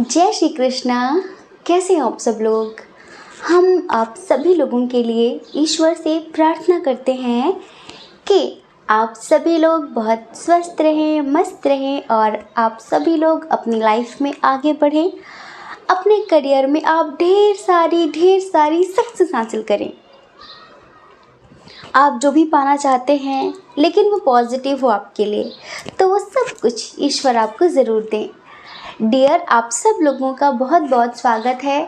जय श्री कृष्णा। कैसे हैं आप सब लोग। हम आप सभी लोगों के लिए ईश्वर से प्रार्थना करते हैं कि आप सभी लोग बहुत स्वस्थ रहें, मस्त रहें और आप सभी लोग अपनी लाइफ में आगे बढ़ें। अपने करियर में आप ढेर सारी सक्सेस हासिल करें। आप जो भी पाना चाहते हैं लेकिन वो पॉजिटिव हो आपके लिए, तो वो सब कुछ ईश्वर आपको ज़रूर दें। डियर, आप सब लोगों का बहुत बहुत स्वागत है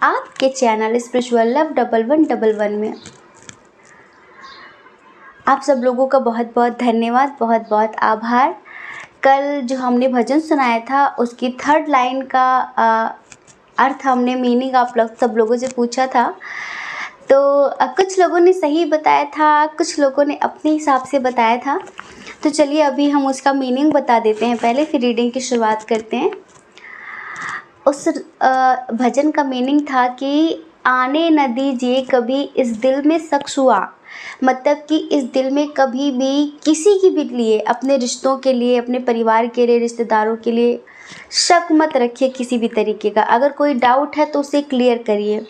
आपके चैनल स्पिरिचुअल लव 1111 में। आप सब लोगों का बहुत बहुत धन्यवाद, बहुत बहुत आभार। कल जो हमने भजन सुनाया था उसकी थर्ड लाइन का अर्थ हमने मीनिंग आप लोग सब लोगों से पूछा था, तो कुछ लोगों ने सही बताया था, कुछ लोगों ने अपने हिसाब से बताया था। तो चलिए अभी हम उसका मीनिंग बता देते हैं पहले, फिर रीडिंग की शुरुआत करते हैं। उस भजन का मीनिंग था कि आने न दीजिए कभी इस दिल में शक हुआ। मतलब कि इस दिल में कभी भी किसी की भी लिए, अपने रिश्तों के लिए, अपने परिवार के लिए, रिश्तेदारों के लिए शक मत रखिए किसी भी तरीके का। अगर कोई डाउट है तो उसे क्लियर करिए,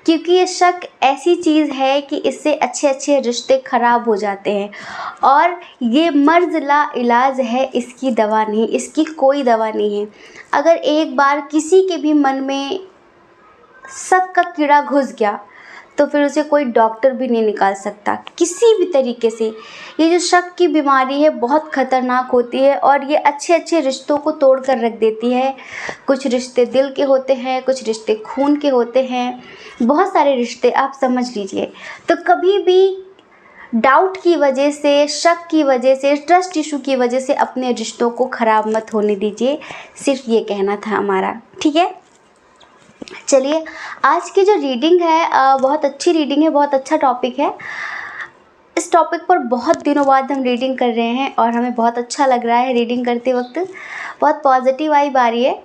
क्योंकि ये शक ऐसी चीज़ है कि इससे अच्छे अच्छे रिश्ते ख़राब हो जाते हैं। और ये मर्ज़ ला इलाज है, इसकी दवा नहीं, इसकी कोई दवा नहीं है। अगर एक बार किसी के भी मन में शक का कीड़ा घुस गया तो फिर उसे कोई डॉक्टर भी नहीं निकाल सकता किसी भी तरीके से। ये जो शक की बीमारी है बहुत ख़तरनाक होती है और ये अच्छे अच्छे रिश्तों को तोड़ कर रख देती है। कुछ रिश्ते दिल के होते हैं, कुछ रिश्ते खून के होते हैं, बहुत सारे रिश्ते आप समझ लीजिए। तो कभी भी डाउट की वजह से, शक की वजह से, ट्रस्ट इशू की वजह से अपने रिश्तों को ख़राब मत होने दीजिए। सिर्फ ये कहना था हमारा, ठीक है। चलिए आज की जो रीडिंग है बहुत अच्छी रीडिंग है, बहुत अच्छा टॉपिक है। इस टॉपिक पर बहुत दिनों बाद हम रीडिंग कर रहे हैं और हमें बहुत अच्छा लग रहा है रीडिंग करते वक्त। बहुत पॉजिटिव वाइब आ रही है।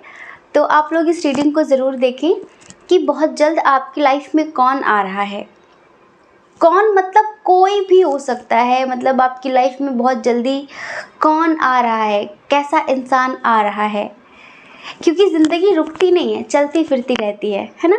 तो आप लोग इस रीडिंग को ज़रूर देखें कि बहुत जल्द आपकी लाइफ में कौन आ रहा है। कौन मतलब कोई भी हो सकता है। मतलब आपकी लाइफ में बहुत जल्दी कौन आ रहा है, कैसा इंसान आ रहा है। क्योंकि ज़िंदगी रुकती नहीं है, चलती फिरती रहती है ना।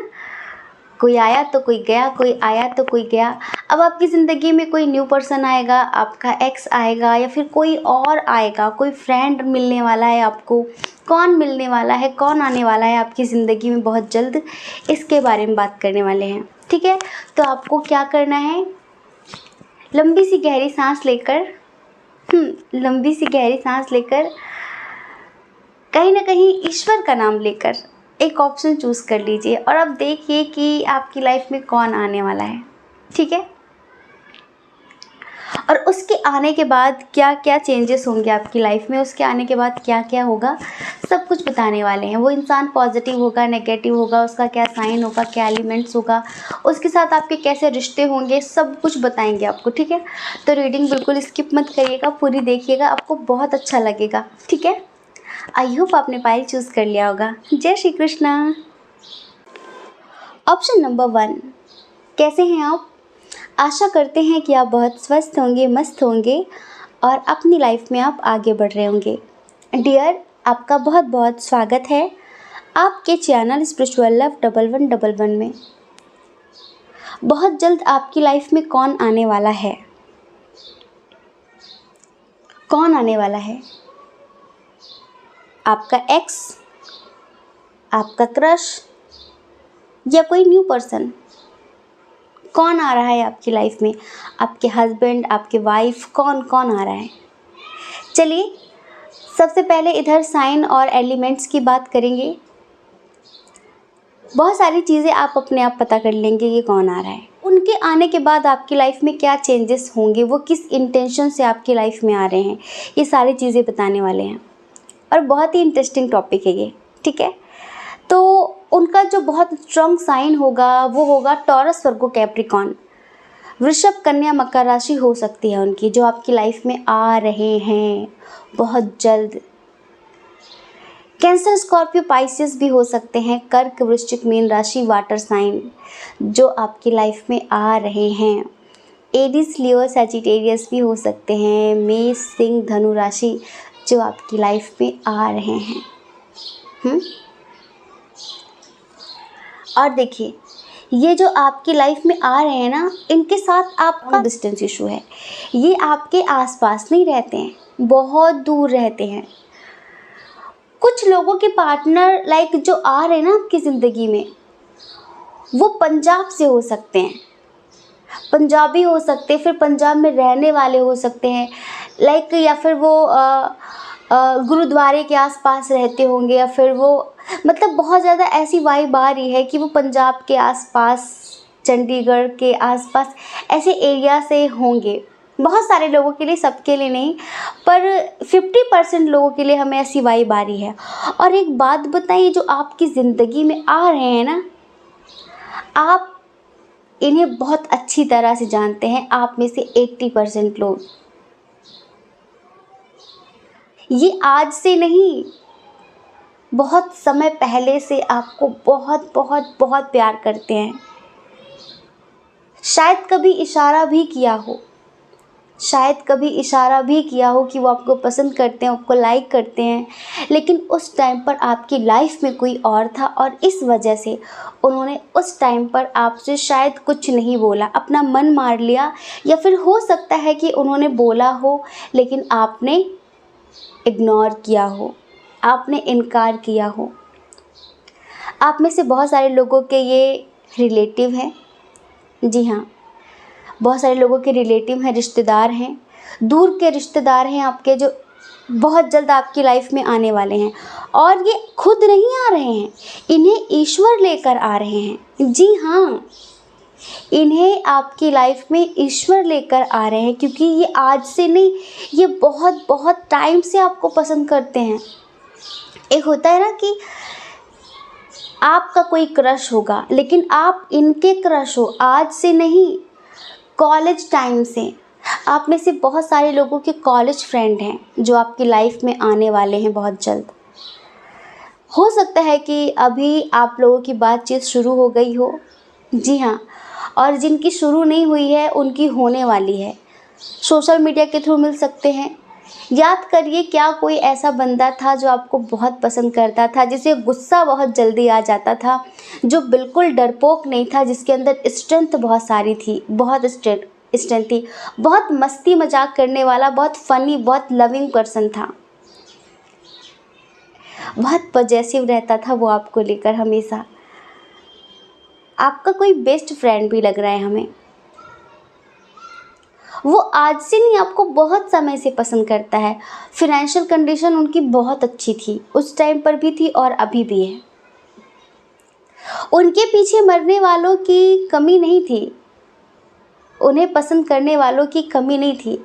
कोई आया तो कोई गया, कोई आया तो कोई गया। अब आपकी ज़िंदगी में कोई न्यू पर्सन आएगा, आपका एक्स आएगा या फिर कोई और आएगा, कोई फ्रेंड मिलने वाला है आपको। कौन मिलने वाला है, कौन आने वाला है आपकी ज़िंदगी में बहुत जल्द, इसके बारे में बात करने वाले हैं, ठीक है। तो आपको क्या करना है, लंबी सी गहरी सांस लेकर लंबी सी गहरी सांस लेकर कहीं ना कहीं ईश्वर का नाम लेकर एक ऑप्शन चूज़ कर लीजिए और अब देखिए कि आपकी लाइफ में कौन आने वाला है, ठीक है। और उसके आने के बाद क्या क्या चेंजेस होंगे आपकी लाइफ में, उसके आने के बाद क्या क्या होगा, सब कुछ बताने वाले हैं। वो इंसान पॉजिटिव होगा, नेगेटिव होगा, उसका क्या साइन होगा, क्या एलिमेंट्स होगा, उसके साथ आपके कैसे रिश्ते होंगे, सब कुछ बताएंगे आपको, ठीक है। तो रीडिंग बिल्कुल स्किप मत करिएगा, पूरी देखिएगा, आपको बहुत अच्छा लगेगा, ठीक है। आई होप आपने पाइल चूज़ कर लिया होगा। जय श्री कृष्णा। ऑप्शन नंबर 1, कैसे हैं आप। आशा करते हैं कि आप बहुत स्वस्थ होंगे, मस्त होंगे और अपनी लाइफ में आप आगे बढ़ रहे होंगे। डियर, आपका बहुत बहुत स्वागत है आपके चैनल स्पिरिचुअल लव 1111 में। बहुत जल्द आपकी लाइफ में कौन आने वाला है, कौन आने वाला है। आपका एक्स, आपका क्रश या कोई न्यू पर्सन। कौन आ रहा है आपकी लाइफ में, आपके हस्बैंड, आपके वाइफ, कौन कौन आ रहा है। चलिए सबसे पहले इधर साइन और एलिमेंट्स की बात करेंगे। बहुत सारी चीज़ें आप अपने आप पता कर लेंगे ये कौन आ रहा है। उनके आने के बाद आपकी लाइफ में क्या चेंजेस होंगे, वो किस इंटेंशन से आपकी लाइफ में आ रहे हैं, ये सारी चीज़ें बताने वाले हैं। और बहुत ही इंटरेस्टिंग टॉपिक है ये, ठीक है। तो उनका जो बहुत स्ट्रॉन्ग साइन होगा वो होगा टॉरस, वर्गो, कैप्रिकॉर्न। वृषभ, कन्या, मकर राशि हो सकती है उनकी, जो आपकी लाइफ में आ रहे हैं बहुत जल्द। कैंसर, स्कॉर्पियो, पाइसेस भी हो सकते हैं। कर्क, वृश्चिक, मीन राशि, वाटर साइन जो आपकी लाइफ में आ रहे हैं। एरीज, लियो, सैजिटेरियस भी हो सकते हैं। मेष, सिंह, धनु राशि जो आपकी लाइफ में आ रहे हैं। और देखिए, ये जो आपकी लाइफ में आ रहे हैं ना, इनके साथ आपका डिस्टेंस इशू है। ये आपके आसपास नहीं रहते हैं, बहुत दूर रहते हैं। कुछ लोगों के पार्टनर लाइक जो आ रहे हैं ना आपकी ज़िंदगी में, वो पंजाब से हो सकते हैं, पंजाबी हो सकते हैं, फिर पंजाब में रहने वाले हो सकते हैं लाइक, या फिर वो गुरुद्वारे के आसपास रहते होंगे, या फिर वो मतलब बहुत ज़्यादा ऐसी वाइब आ रही है कि वो पंजाब के आसपास, चंडीगढ़ के आसपास ऐसे एरिया से होंगे। बहुत सारे लोगों के लिए, सबके लिए नहीं, पर 50% लोगों के लिए हमें ऐसी वाइब आ रही है। और एक बात बताइए, जो आपकी ज़िंदगी में आ रहे हैं ना, आप इन्हें बहुत अच्छी तरह से जानते हैं। आप में से 80% लोग ये आज से नहीं, बहुत समय पहले से आपको बहुत बहुत बहुत प्यार करते हैं। शायद कभी इशारा भी किया हो, शायद कभी इशारा भी किया हो कि वो आपको पसंद करते हैं, आपको लाइक करते हैं, लेकिन उस टाइम पर आपकी लाइफ में कोई और था और इस वजह से उन्होंने उस टाइम पर आपसे शायद कुछ नहीं बोला, अपना मन मार लिया, या फिर हो सकता है कि उन्होंने बोला हो लेकिन आपने इग्नोर किया हो, आपने इनकार किया हो। आप में से बहुत सारे लोगों के ये रिलेटिव हैं, जी हाँ, बहुत सारे लोगों के रिलेटिव हैं, रिश्तेदार हैं, दूर के रिश्तेदार हैं आपके, जो बहुत जल्द आपकी लाइफ में आने वाले हैं। और ये खुद नहीं आ रहे हैं, इन्हें ईश्वर लेकर आ रहे हैं। जी हाँ, इन्हें आपकी लाइफ में ईश्वर लेकर आ रहे हैं, क्योंकि ये आज से नहीं, ये बहुत बहुत टाइम से आपको पसंद करते हैं। एक होता है ना कि आपका कोई क्रश होगा, लेकिन आप इनके क्रश हो, आज से नहीं, कॉलेज टाइम से। आप में से बहुत सारे लोगों के कॉलेज फ्रेंड हैं जो आपकी लाइफ में आने वाले हैं बहुत जल्द। हो सकता है कि अभी आप लोगों की बातचीत शुरू हो गई हो, जी हाँ, और जिनकी शुरू नहीं हुई है उनकी होने वाली है। सोशल मीडिया के थ्रू मिल सकते हैं। याद करिए, क्या कोई ऐसा बंदा था जो आपको बहुत पसंद करता था, जिसे गुस्सा बहुत जल्दी आ जाता था, जो बिल्कुल डरपोक नहीं था, जिसके अंदर स्ट्रेंथ बहुत सारी थी, बहुत स्ट्रेंथ थी, बहुत मस्ती मजाक करने वाला, बहुत फ़नी, बहुत लविंग पर्सन था, बहुत पॉजेसिव रहता था वो आपको लेकर हमेशा। आपका कोई बेस्ट फ्रेंड भी लग रहा है हमें। वो आज से नहीं, आपको बहुत समय से पसंद करता है। फिनेंशियल कंडीशन उनकी बहुत अच्छी थी, उस टाइम पर भी थी और अभी भी है। उनके पीछे मरने वालों की कमी नहीं थी, उन्हें पसंद करने वालों की कमी नहीं थी,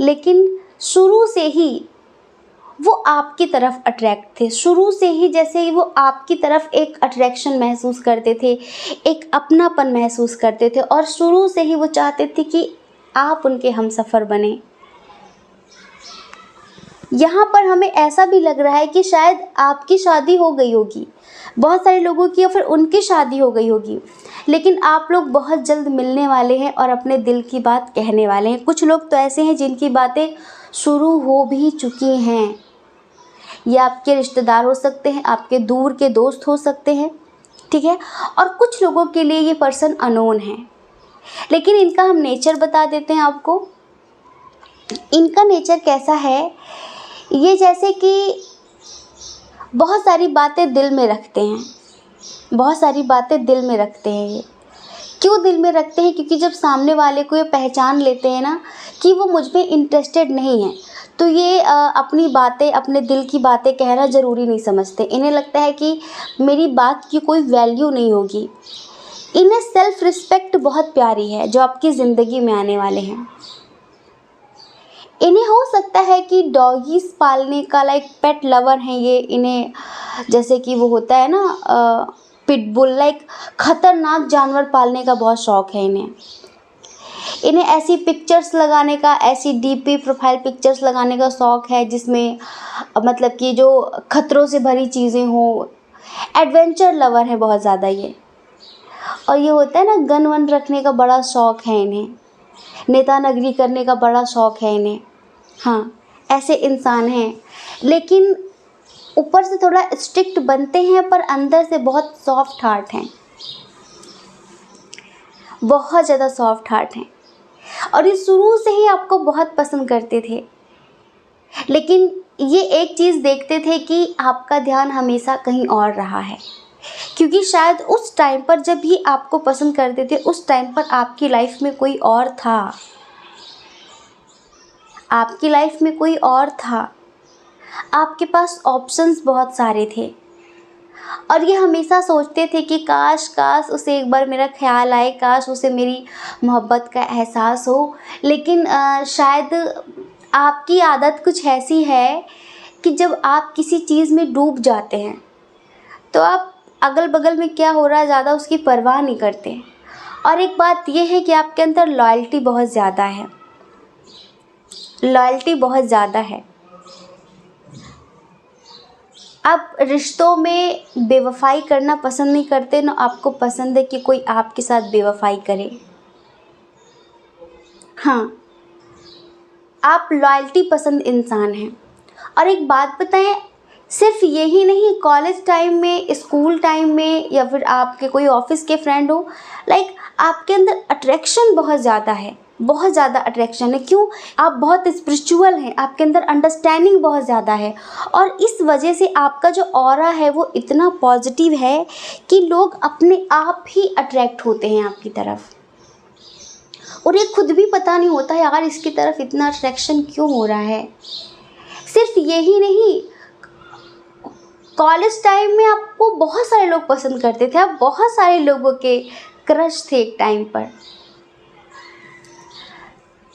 लेकिन शुरू से ही वो आपकी तरफ अट्रैक्ट थे। शुरू से ही जैसे ही वो आपकी तरफ एक अट्रैक्शन महसूस करते थे, एक अपनापन महसूस करते थे, और शुरू से ही वो चाहते थे कि आप उनके हमसफ़र बने। यहाँ पर हमें ऐसा भी लग रहा है कि शायद आपकी शादी हो गई होगी, बहुत सारे लोगों की, या फिर उनकी शादी हो गई होगी, लेकिन आप लोग बहुत जल्द मिलने वाले हैं और अपने दिल की बात कहने वाले हैं। कुछ लोग तो ऐसे हैं जिनकी बातें शुरू हो भी चुकी हैं। ये आपके रिश्तेदार हो सकते हैं, आपके दूर के दोस्त हो सकते हैं, ठीक है। और कुछ लोगों के लिए ये पर्सन अननोन है, लेकिन इनका हम नेचर बता देते हैं आपको। इनका नेचर कैसा है, ये जैसे कि बहुत सारी बातें दिल में रखते हैं, बहुत सारी बातें दिल में रखते हैं। ये क्यों दिल में रखते हैं? क्योंकि जब सामने वाले को ये पहचान लेते हैं ना कि वो मुझ में इंटरेस्टेड नहीं है, तो ये अपनी बातें, अपने दिल की बातें कहना ज़रूरी नहीं समझते। इन्हें लगता है कि मेरी बात की कोई वैल्यू नहीं होगी। इन्हें सेल्फ रिस्पेक्ट बहुत प्यारी है, जो आपकी ज़िंदगी में आने वाले हैं। इन्हें हो सकता है कि डॉगीज़ पालने का लाइक पेट लवर हैं ये। इन्हें जैसे कि वो होता है ना पिटबुल, लाइक ख़तरनाक जानवर पालने का बहुत शौक़ है इन्हें। इन्हें ऐसी पिक्चर्स लगाने का, ऐसी डीपी प्रोफाइल पिक्चर्स लगाने का शौक़ है जिसमें मतलब कि जो खतरों से भरी चीज़ें हों। एडवेंचर लवर है बहुत ज़्यादा ये। और ये होता है ना, गन वन रखने का बड़ा शौक़ है इन्हें, नेता नगरी करने का बड़ा शौक़ है इन्हें। हाँ, ऐसे इंसान हैं, लेकिन ऊपर से थोड़ा स्ट्रिक्ट बनते हैं पर अंदर से बहुत सॉफ्ट हार्ट हैं। बहुत ज़्यादा सॉफ्ट हार्ट हैं और ये शुरू से ही आपको बहुत पसंद करते थे। लेकिन ये एक चीज़ देखते थे कि आपका ध्यान हमेशा कहीं और रहा है, क्योंकि शायद उस टाइम पर जब ये आपको पसंद करते थे उस टाइम पर आपकी लाइफ में कोई और था, आपकी लाइफ में कोई और था, आपके पास ऑप्शंस बहुत सारे थे और ये हमेशा सोचते थे कि काश काश उसे एक बार मेरा ख्याल आए, काश उसे मेरी मोहब्बत का एहसास हो। लेकिन शायद आपकी आदत कुछ ऐसी है कि जब आप किसी चीज़ में डूब जाते हैं तो आप अगल बगल में क्या हो रहा है ज़्यादा उसकी परवाह नहीं करते। और एक बात यह है कि आपके अंदर लॉयल्टी बहुत ज़्यादा है, लॉयल्टी बहुत ज़्यादा है। आप रिश्तों में बेवफाई करना पसंद नहीं करते, ना आपको पसंद है कि कोई आपके साथ बेवफाई करे। हाँ, आप लॉयल्टी पसंद इंसान हैं। और एक बात बताएं, सिर्फ यही नहीं, कॉलेज टाइम में, स्कूल टाइम में या फिर आपके कोई ऑफिस के फ्रेंड हो, लाइक आपके अंदर अट्रैक्शन बहुत ज़्यादा है, बहुत ज़्यादा अट्रैक्शन है। क्यों? आप बहुत स्पिरिचुअल हैं, आपके अंदर अंडरस्टैंडिंग बहुत ज़्यादा है और इस वजह से आपका जो ऑरा है वो इतना पॉजिटिव है कि लोग अपने आप ही अट्रैक्ट होते हैं आपकी तरफ और ये खुद भी पता नहीं होता यार इसकी तरफ इतना अट्रैक्शन क्यों हो रहा है। सिर्फ यही नहीं, कॉलेज टाइम में आपको बहुत सारे लोग पसंद करते थे, आप बहुत सारे लोगों के क्रश थे एक टाइम पर।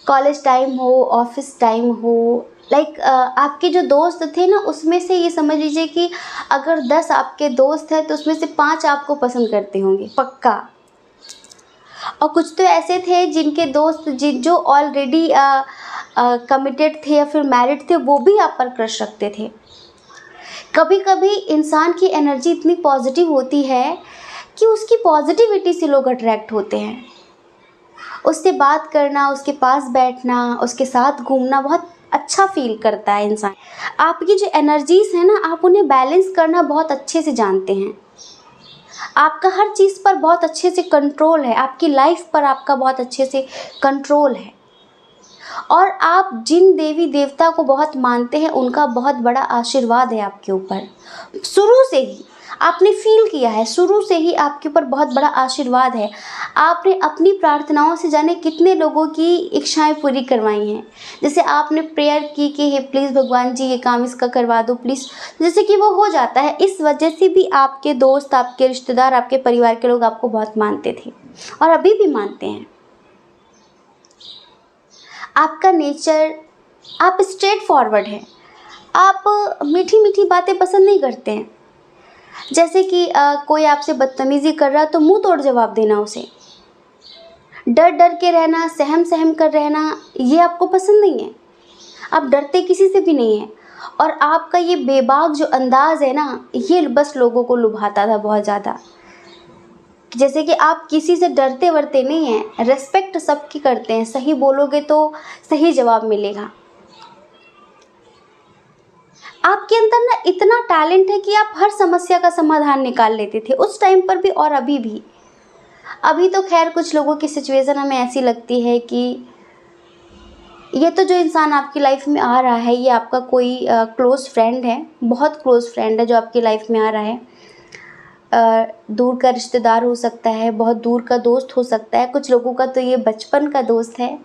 कॉलेज टाइम हो, ऑफिस टाइम हो, लाइक आपके जो दोस्त थे ना उसमें से ये समझ लीजिए कि अगर 10 आपके दोस्त हैं तो उसमें से 5 आपको पसंद करते होंगे पक्का। और कुछ तो ऐसे थे जिनके दोस्त जो ऑलरेडी कमिटेड थे या फिर मैरिड थे वो भी आप पर क्रश रखते थे। कभी कभी इंसान की एनर्जी इतनी पॉजिटिव होती है कि उसकी पॉजिटिविटी से लोग अट्रैक्ट होते हैं। उससे बात करना, उसके पास बैठना, उसके साथ घूमना बहुत अच्छा फील करता है इंसान। आपकी जो एनर्जीज़ हैं ना, आप उन्हें बैलेंस करना बहुत अच्छे से जानते हैं। आपका हर चीज़ पर बहुत अच्छे से कंट्रोल है, आपकी लाइफ पर आपका बहुत अच्छे से कंट्रोल है और आप जिन देवी देवता को बहुत मानते हैं उनका बहुत बड़ा आशीर्वाद है आपके ऊपर। शुरू से ही आपने फील किया है, शुरू से ही आपके ऊपर बहुत बड़ा आशीर्वाद है। आपने अपनी प्रार्थनाओं से जाने कितने लोगों की इच्छाएं पूरी करवाई हैं। जैसे आपने प्रेयर की कि हे प्लीज़ भगवान जी ये काम इसका करवा दो प्लीज़, जैसे कि वो हो जाता है। इस वजह से भी आपके दोस्त, आपके रिश्तेदार, आपके परिवार के लोग आपको बहुत मानते थे और अभी भी मानते हैं। आपका नेचर, आप स्ट्रेट फॉरवर्ड हैं, आप मीठी मीठी बातें पसंद नहीं करते हैं। जैसे कि कोई आपसे बदतमीज़ी कर रहा है तो मुंह तोड़ जवाब देना, उसे डर डर के रहना, सहम सहम कर रहना, ये आपको पसंद नहीं है। आप डरते किसी से भी नहीं हैं और आपका ये बेबाक जो अंदाज़ है ना, ये बस लोगों को लुभाता था बहुत ज़्यादा। जैसे कि आप किसी से डरते वरते नहीं हैं, रेस्पेक्ट सबकी करते हैं, सही बोलोगे तो सही जवाब मिलेगा। आपके अंदर ना इतना टैलेंट है कि आप हर समस्या का समाधान निकाल लेते थे उस टाइम पर भी और अभी भी। अभी तो खैर कुछ लोगों की सिचुएशन हमें ऐसी लगती है कि ये तो जो इंसान आपकी लाइफ में आ रहा है ये आपका कोई क्लोज़ फ्रेंड है, बहुत क्लोज़ फ्रेंड है जो आपकी लाइफ में आ रहा है। दूर का रिश्तेदार हो सकता है, बहुत दूर का दोस्त हो सकता है, कुछ लोगों का तो ये बचपन का दोस्त है,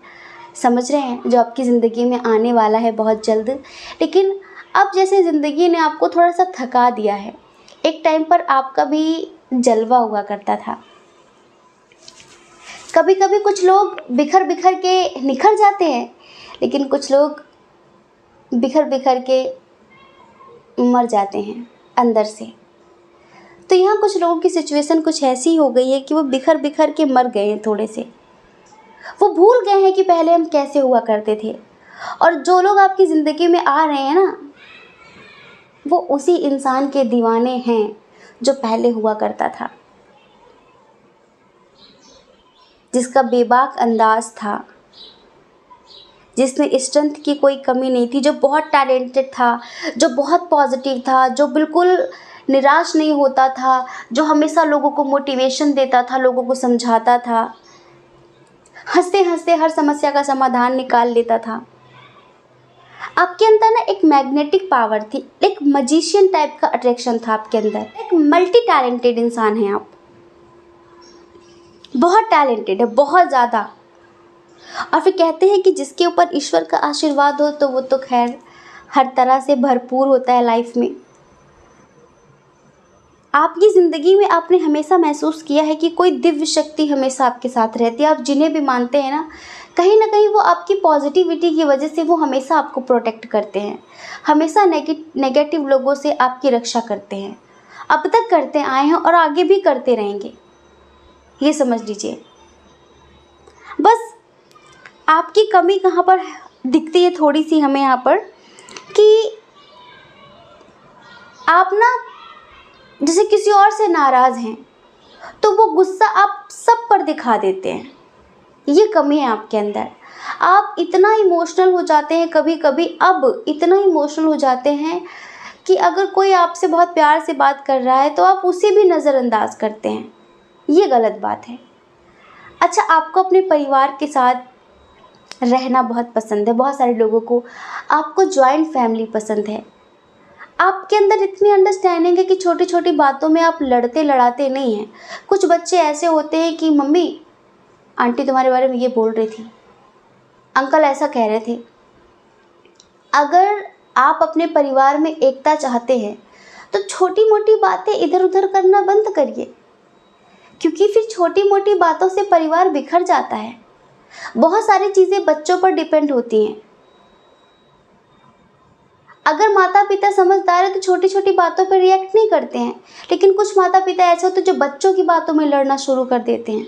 समझ रहे हैं, जो आपकी ज़िंदगी में आने वाला है बहुत जल्द। लेकिन अब जैसे ज़िंदगी ने आपको थोड़ा सा थका दिया है, एक टाइम पर आपका भी जलवा हुआ करता था। कभी कभी कुछ लोग बिखर बिखर के निखर जाते हैं, लेकिन कुछ लोग बिखर बिखर के मर जाते हैं अंदर से। तो यहाँ कुछ लोगों की सिचुएशन कुछ ऐसी हो गई है कि वो बिखर बिखर के मर गए हैं थोड़े से। वो भूल गए हैं कि पहले हम कैसे हुआ करते थे। और जो लोग आपकी ज़िंदगी में आ रहे हैं ना, वो उसी इंसान के दीवाने हैं जो पहले हुआ करता था, जिसका बेबाक अंदाज़ था, जिसमें स्ट्रेंथ की कोई कमी नहीं थी, जो बहुत टैलेंटेड था, जो बहुत पॉजिटिव था, जो बिल्कुल निराश नहीं होता था, जो हमेशा लोगों को मोटिवेशन देता था, लोगों को समझाता था। हंसते हंसते हर समस्या का समाधान निकाल लेता था। आपके अंदर ना एक मैग्नेटिक पावर थी, एक मजिशियन टाइप का अट्रैक्शन था आपके अंदर। एक मल्टी टैलेंटेड इंसान हैं आप, बहुत टैलेंटेड है, बहुत ज़्यादा। और फिर कहते हैं कि जिसके ऊपर ईश्वर का आशीर्वाद हो तो वो तो खैर हर तरह से भरपूर होता है लाइफ में। आपकी ज़िंदगी में आपने हमेशा महसूस किया है कि कोई दिव्य शक्ति हमेशा आपके साथ रहती है। आप जिन्हें भी मानते हैं ना कहीं वो आपकी पॉजिटिविटी की वजह से वो हमेशा आपको प्रोटेक्ट करते हैं, हमेशा नेगेटिव लोगों से आपकी रक्षा करते हैं। अब तक करते आए हैं और आगे भी करते रहेंगे, ये समझ लीजिए। बस आपकी कमी कहाँ पर दिखती है थोड़ी सी हमें यहाँ पर, कि आप ना जैसे किसी और से नाराज़ हैं तो वो गुस्सा आप सब पर दिखा देते हैं। ये कमी है आपके अंदर। आप इतना इमोशनल हो जाते हैं कभी कभी, अब इतना इमोशनल हो जाते हैं कि अगर कोई आपसे बहुत प्यार से बात कर रहा है तो आप उसे भी नज़रअंदाज करते हैं। ये गलत बात है। अच्छा, आपको अपने परिवार के साथ रहना बहुत पसंद है, बहुत सारे लोगों को आपको जॉइंट फैमिली पसंद है। आपके अंदर इतनी अंडरस्टैंडिंग है कि छोटी छोटी बातों में आप लड़ते लड़ाते नहीं हैं। कुछ बच्चे ऐसे होते हैं कि मम्मी आंटी तुम्हारे बारे में ये बोल रही थी, अंकल ऐसा कह रहे थे। अगर आप अपने परिवार में एकता चाहते हैं तो छोटी मोटी बातें इधर उधर करना बंद करिए, क्योंकि फिर छोटी मोटी बातों से परिवार बिखर जाता है। बहुत सारी चीज़ें बच्चों पर डिपेंड होती हैं। अगर माता पिता समझदार है तो छोटी छोटी बातों पर रिएक्ट नहीं करते हैं, लेकिन कुछ माता पिता ऐसे होते हैं जो बच्चों की बातों में लड़ना शुरू कर देते हैं।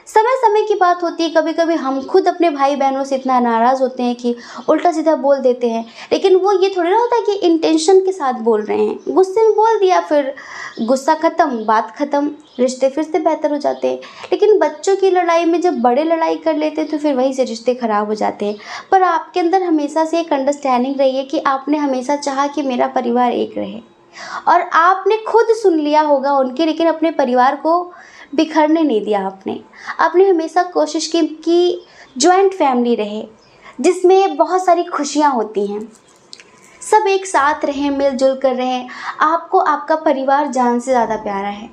समय समय की बात होती है, कभी कभी हम खुद अपने भाई बहनों से इतना नाराज़ होते हैं कि उल्टा सीधा बोल देते हैं, लेकिन वो ये थोड़ी ना होता है कि इंटेंशन के साथ बोल रहे हैं। गुस्से में बोल दिया, फिर गुस्सा ख़त्म, बात ख़त्म, रिश्ते फिर से बेहतर हो जाते हैं। लेकिन बच्चों की लड़ाई में जब बड़े लड़ाई कर लेते हैं तो फिर वहीं से रिश्ते ख़राब हो जाते हैं। पर आपके अंदर हमेशा से एक अंडरस्टैंडिंग रही है कि आपने हमेशा चाहा कि मेरा परिवार एक रहे, और आपने खुद सुन लिया होगा उनके, लेकिन अपने परिवार को बिखरने नहीं दिया। आपने हमेशा कोशिश की कि जॉइंट फैमिली रहे, जिसमें बहुत सारी खुशियाँ होती हैं, सब एक साथ रहें, मिलजुल कर रहें। आपको आपका परिवार जान से ज़्यादा प्यारा है।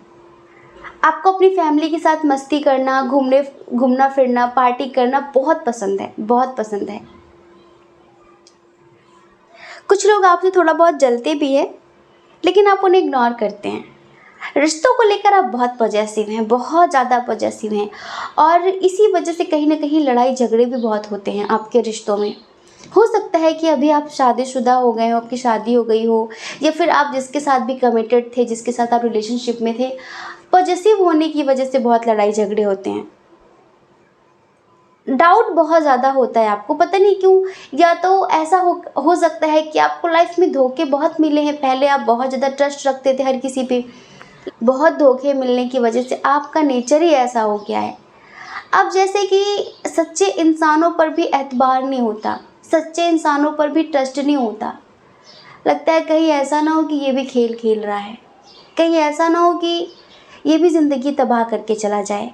आपको अपनी फैमिली के साथ मस्ती करना, घूमना फिरना, पार्टी करना बहुत पसंद है, बहुत पसंद है। कुछ लोग आपसे थोड़ा बहुत जलते भी हैं, लेकिन आप उन्हें इग्नोर करते हैं। रिश्तों को लेकर आप बहुत पॉजेसिव हैं, बहुत ज़्यादा पॉजेसिव हैं, और इसी वजह से कहीं ना कहीं लड़ाई झगड़े भी बहुत होते हैं आपके रिश्तों में। हो सकता है कि अभी आप शादीशुदा हो गए हो, आपकी शादी हो गई हो, या फिर आप जिसके साथ भी कमिटेड थे, जिसके साथ आप रिलेशनशिप में थे, पॉजेसिव होने की वजह से बहुत लड़ाई झगड़े होते हैं। डाउट बहुत ज़्यादा होता है आपको, पता नहीं क्यों। या तो ऐसा हो सकता है कि आपको लाइफ में धोखे बहुत मिले हैं। पहले आप बहुत ज़्यादा ट्रस्ट रखते थे हर किसी पे, बहुत धोखे मिलने की वजह से आपका नेचर ही ऐसा हो गया है। अब जैसे कि सच्चे इंसानों पर भी एतबार नहीं होता, सच्चे इंसानों पर भी ट्रस्ट नहीं होता। लगता है कहीं ऐसा ना हो कि ये भी खेल खेल रहा है, कहीं ऐसा ना हो कि ये भी ज़िंदगी तबाह करके चला जाए।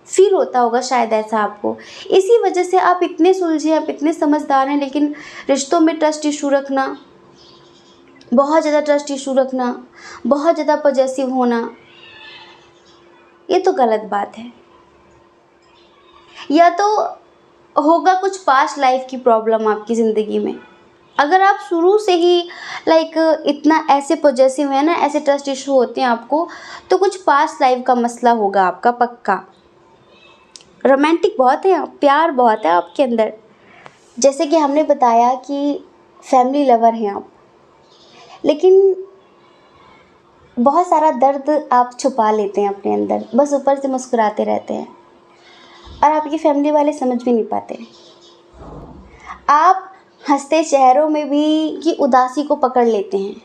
फील होता होगा शायद ऐसा आपको। इसी वजह से आप इतने सुलझे, आप इतने समझदार हैं, लेकिन रिश्तों में ट्रस्ट इशू रखना, बहुत ज़्यादा ट्रस्ट इशू रखना, बहुत ज़्यादा पॉजेसिव होना, ये तो गलत बात है। या तो होगा कुछ पास्ट लाइफ की प्रॉब्लम आपकी ज़िंदगी में। अगर आप शुरू से ही इतना ऐसे पॉजेसिव है ना, ऐसे ट्रस्ट इशू होते हैं आपको, तो कुछ पास्ट लाइफ का मसला होगा आपका पक्का। रोमांटिक बहुत है आप, प्यार बहुत है आपके अंदर। जैसे कि हमने बताया कि फैमिली लवर हैं आप, लेकिन बहुत सारा दर्द आप छुपा लेते हैं अपने अंदर, बस ऊपर से मुस्कुराते रहते हैं, और आपकी फैमिली वाले समझ भी नहीं पाते। आप हंसते चेहरों में भी की उदासी को पकड़ लेते हैं,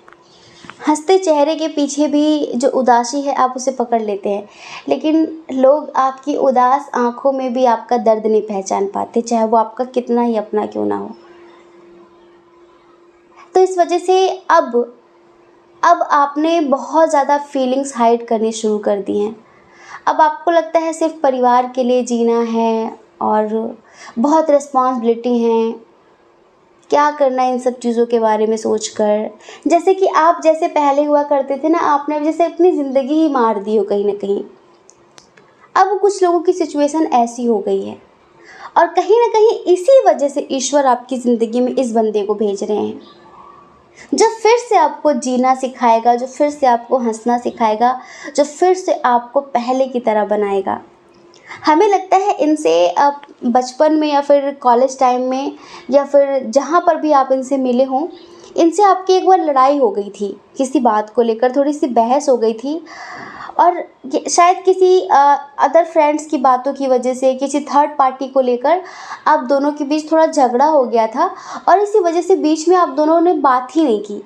हंसते चेहरे के पीछे भी जो उदासी है आप उसे पकड़ लेते हैं, लेकिन लोग आपकी उदास आंखों में भी आपका दर्द नहीं पहचान पाते, चाहे वो आपका कितना ही अपना क्यों ना हो। तो इस वजह से अब आपने बहुत ज़्यादा फीलिंग्स हाइड करनी शुरू कर दी हैं। अब आपको लगता है सिर्फ परिवार के लिए जीना है और बहुत रिस्पॉन्सिबिलिटी हैं, क्या करना है इन सब चीज़ों के बारे में सोचकर। जैसे कि आप जैसे पहले हुआ करते थे ना, आपने जैसे अपनी ज़िंदगी ही मार दी हो कहीं ना कहीं। अब कुछ लोगों की सिचुएशन ऐसी हो गई है और कहीं ना कहीं इसी वजह से ईश्वर आपकी ज़िंदगी में इस बंदे को भेज रहे हैं, जो फिर से आपको जीना सिखाएगा, जो फिर से आपको हंसना सिखाएगा, जो फिर से आपको पहले की तरह बनाएगा। हमें लगता है इनसे अब बचपन में या फिर कॉलेज टाइम में या फिर जहाँ पर भी आप इनसे मिले हों, इनसे आपकी एक बार लड़ाई हो गई थी, किसी बात को लेकर थोड़ी सी बहस हो गई थी और शायद किसी अदर फ्रेंड्स की बातों की वजह से, किसी थर्ड पार्टी को लेकर आप दोनों के बीच थोड़ा झगड़ा हो गया था और इसी वजह से बीच में आप दोनों ने बात ही नहीं की।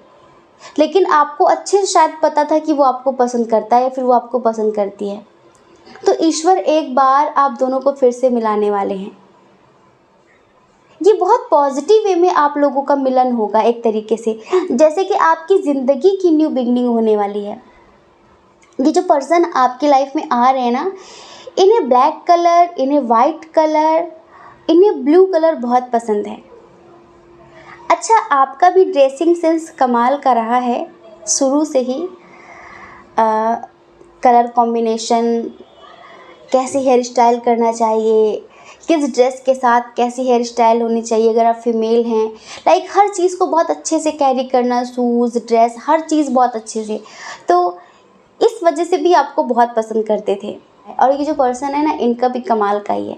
लेकिन आपको अच्छे से शायद पता था कि वो आपको पसंद करता है या फिर वो आपको पसंद करती है। तो ईश्वर एक बार आप दोनों को फिर से मिलाने वाले हैं। ये बहुत पॉजिटिव वे में आप लोगों का मिलन होगा एक तरीके से, जैसे कि आपकी ज़िंदगी की न्यू बिगनिंग होने वाली है। ये जो पर्सन आपकी लाइफ में आ रहे हैं ना, इन्हें ब्लैक कलर, इन्हें वाइट कलर, इन्हें ब्लू कलर बहुत पसंद है। अच्छा, आपका भी ड्रेसिंग सेंस कमाल का रहा है शुरू से ही। कलर कॉम्बिनेशन, कैसे हेयर स्टाइल करना चाहिए, किस ड्रेस के साथ कैसी हेयर स्टाइल होनी चाहिए अगर आप फीमेल हैं, लाइक हर चीज़ को बहुत अच्छे से कैरी करना, शूज़, ड्रेस, हर चीज़ बहुत अच्छे से। तो इस वजह से भी आपको बहुत पसंद करते थे। और ये जो पर्सन है ना, इनका भी कमाल का ही है।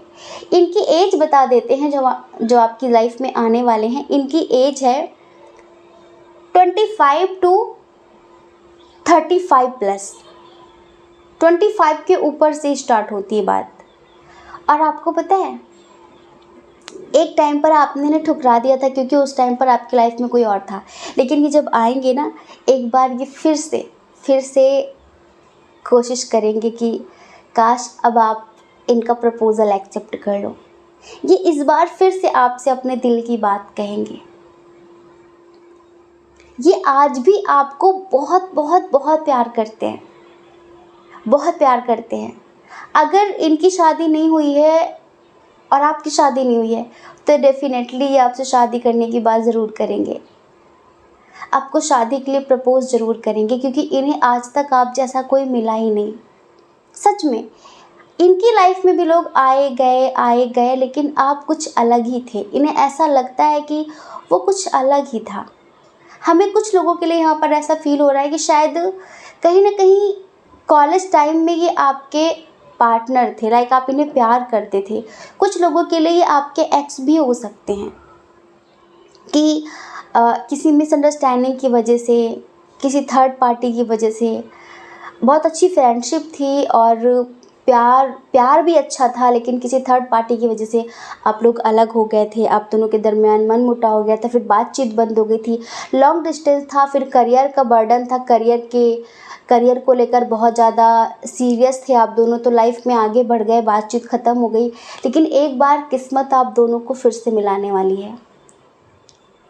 इनकी एज बता देते हैं, जो आपकी लाइफ में आने वाले हैं। इनकी एज है 25 टू 35 प्लस। 25 के ऊपर से स्टार्ट होती है बात। और आपको पता है, एक टाइम पर आपने इन्हें ठुकरा दिया था क्योंकि उस टाइम पर आपकी लाइफ में कोई और था, लेकिन ये जब आएंगे ना, एक बार ये फिर से कोशिश करेंगे कि काश अब आप इनका प्रपोज़ल एक्सेप्ट कर लो। ये इस बार फिर से आपसे अपने दिल की बात कहेंगे। ये आज भी आपको बहुत बहुत बहुत प्यार करते हैं, बहुत प्यार करते हैं। अगर इनकी शादी नहीं हुई है और आपकी शादी नहीं हुई है तो डेफिनेटली ये आपसे शादी करने की बात ज़रूर करेंगे, आपको शादी के लिए प्रपोज ज़रूर करेंगे, क्योंकि इन्हें आज तक आप जैसा कोई मिला ही नहीं। सच में इनकी लाइफ में भी लोग आए गए, लेकिन आप कुछ अलग ही थे। इन्हें ऐसा लगता है कि वो कुछ अलग ही था। हमें कुछ लोगों के लिए यहाँ पर ऐसा फील हो रहा है कि शायद कहीं ना कहीं कॉलेज टाइम में ये आपके पार्टनर थे, लाइक आप इन्हें प्यार करते थे। कुछ लोगों के लिए ये आपके एक्स भी हो सकते हैं कि किसी मिसअंडरस्टैंडिंग की वजह से, किसी थर्ड पार्टी की वजह से बहुत अच्छी फ्रेंडशिप थी और प्यार भी अच्छा था, लेकिन किसी थर्ड पार्टी की वजह से आप लोग अलग हो गए थे। आप दोनों के दरमियान मनमुटाव हो गया था, फिर बातचीत बंद हो गई थी, लॉन्ग डिस्टेंस था, फिर करियर का बर्डन था, करियर को लेकर बहुत ज़्यादा सीरियस थे आप दोनों, तो लाइफ में आगे बढ़ गए, बातचीत ख़त्म हो गई। लेकिन एक बार किस्मत आप दोनों को फिर से मिलाने वाली है।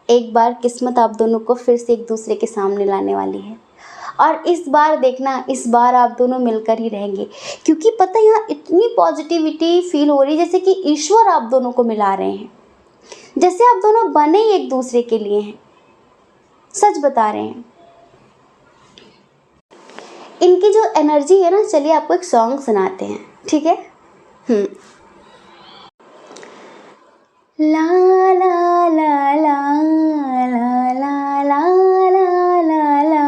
एक बार किस्मत आप दोनों को फिर से एक दूसरे के सामने लाने वाली है। और इस बार देखना, इस बार आप दोनों मिलकर ही रहेंगे, क्योंकि पता है यहाँ इतनी पॉजिटिविटी फील हो रही है, जैसे कि ईश्वर आप दोनों को मिला रहे हैं, जैसे आप दोनों बने ही एक दूसरे के लिए हैं। सच बता रहे हैं। इनकी जो एनर्जी है ना, चलिए आपको एक सॉन्ग सुनाते हैं, ठीक है। ला ला ला ला ला ला ला ला ला ला।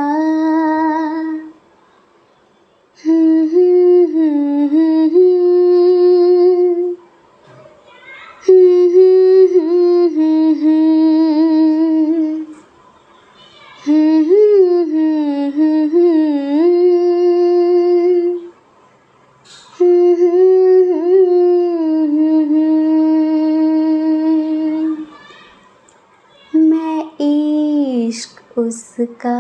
उसका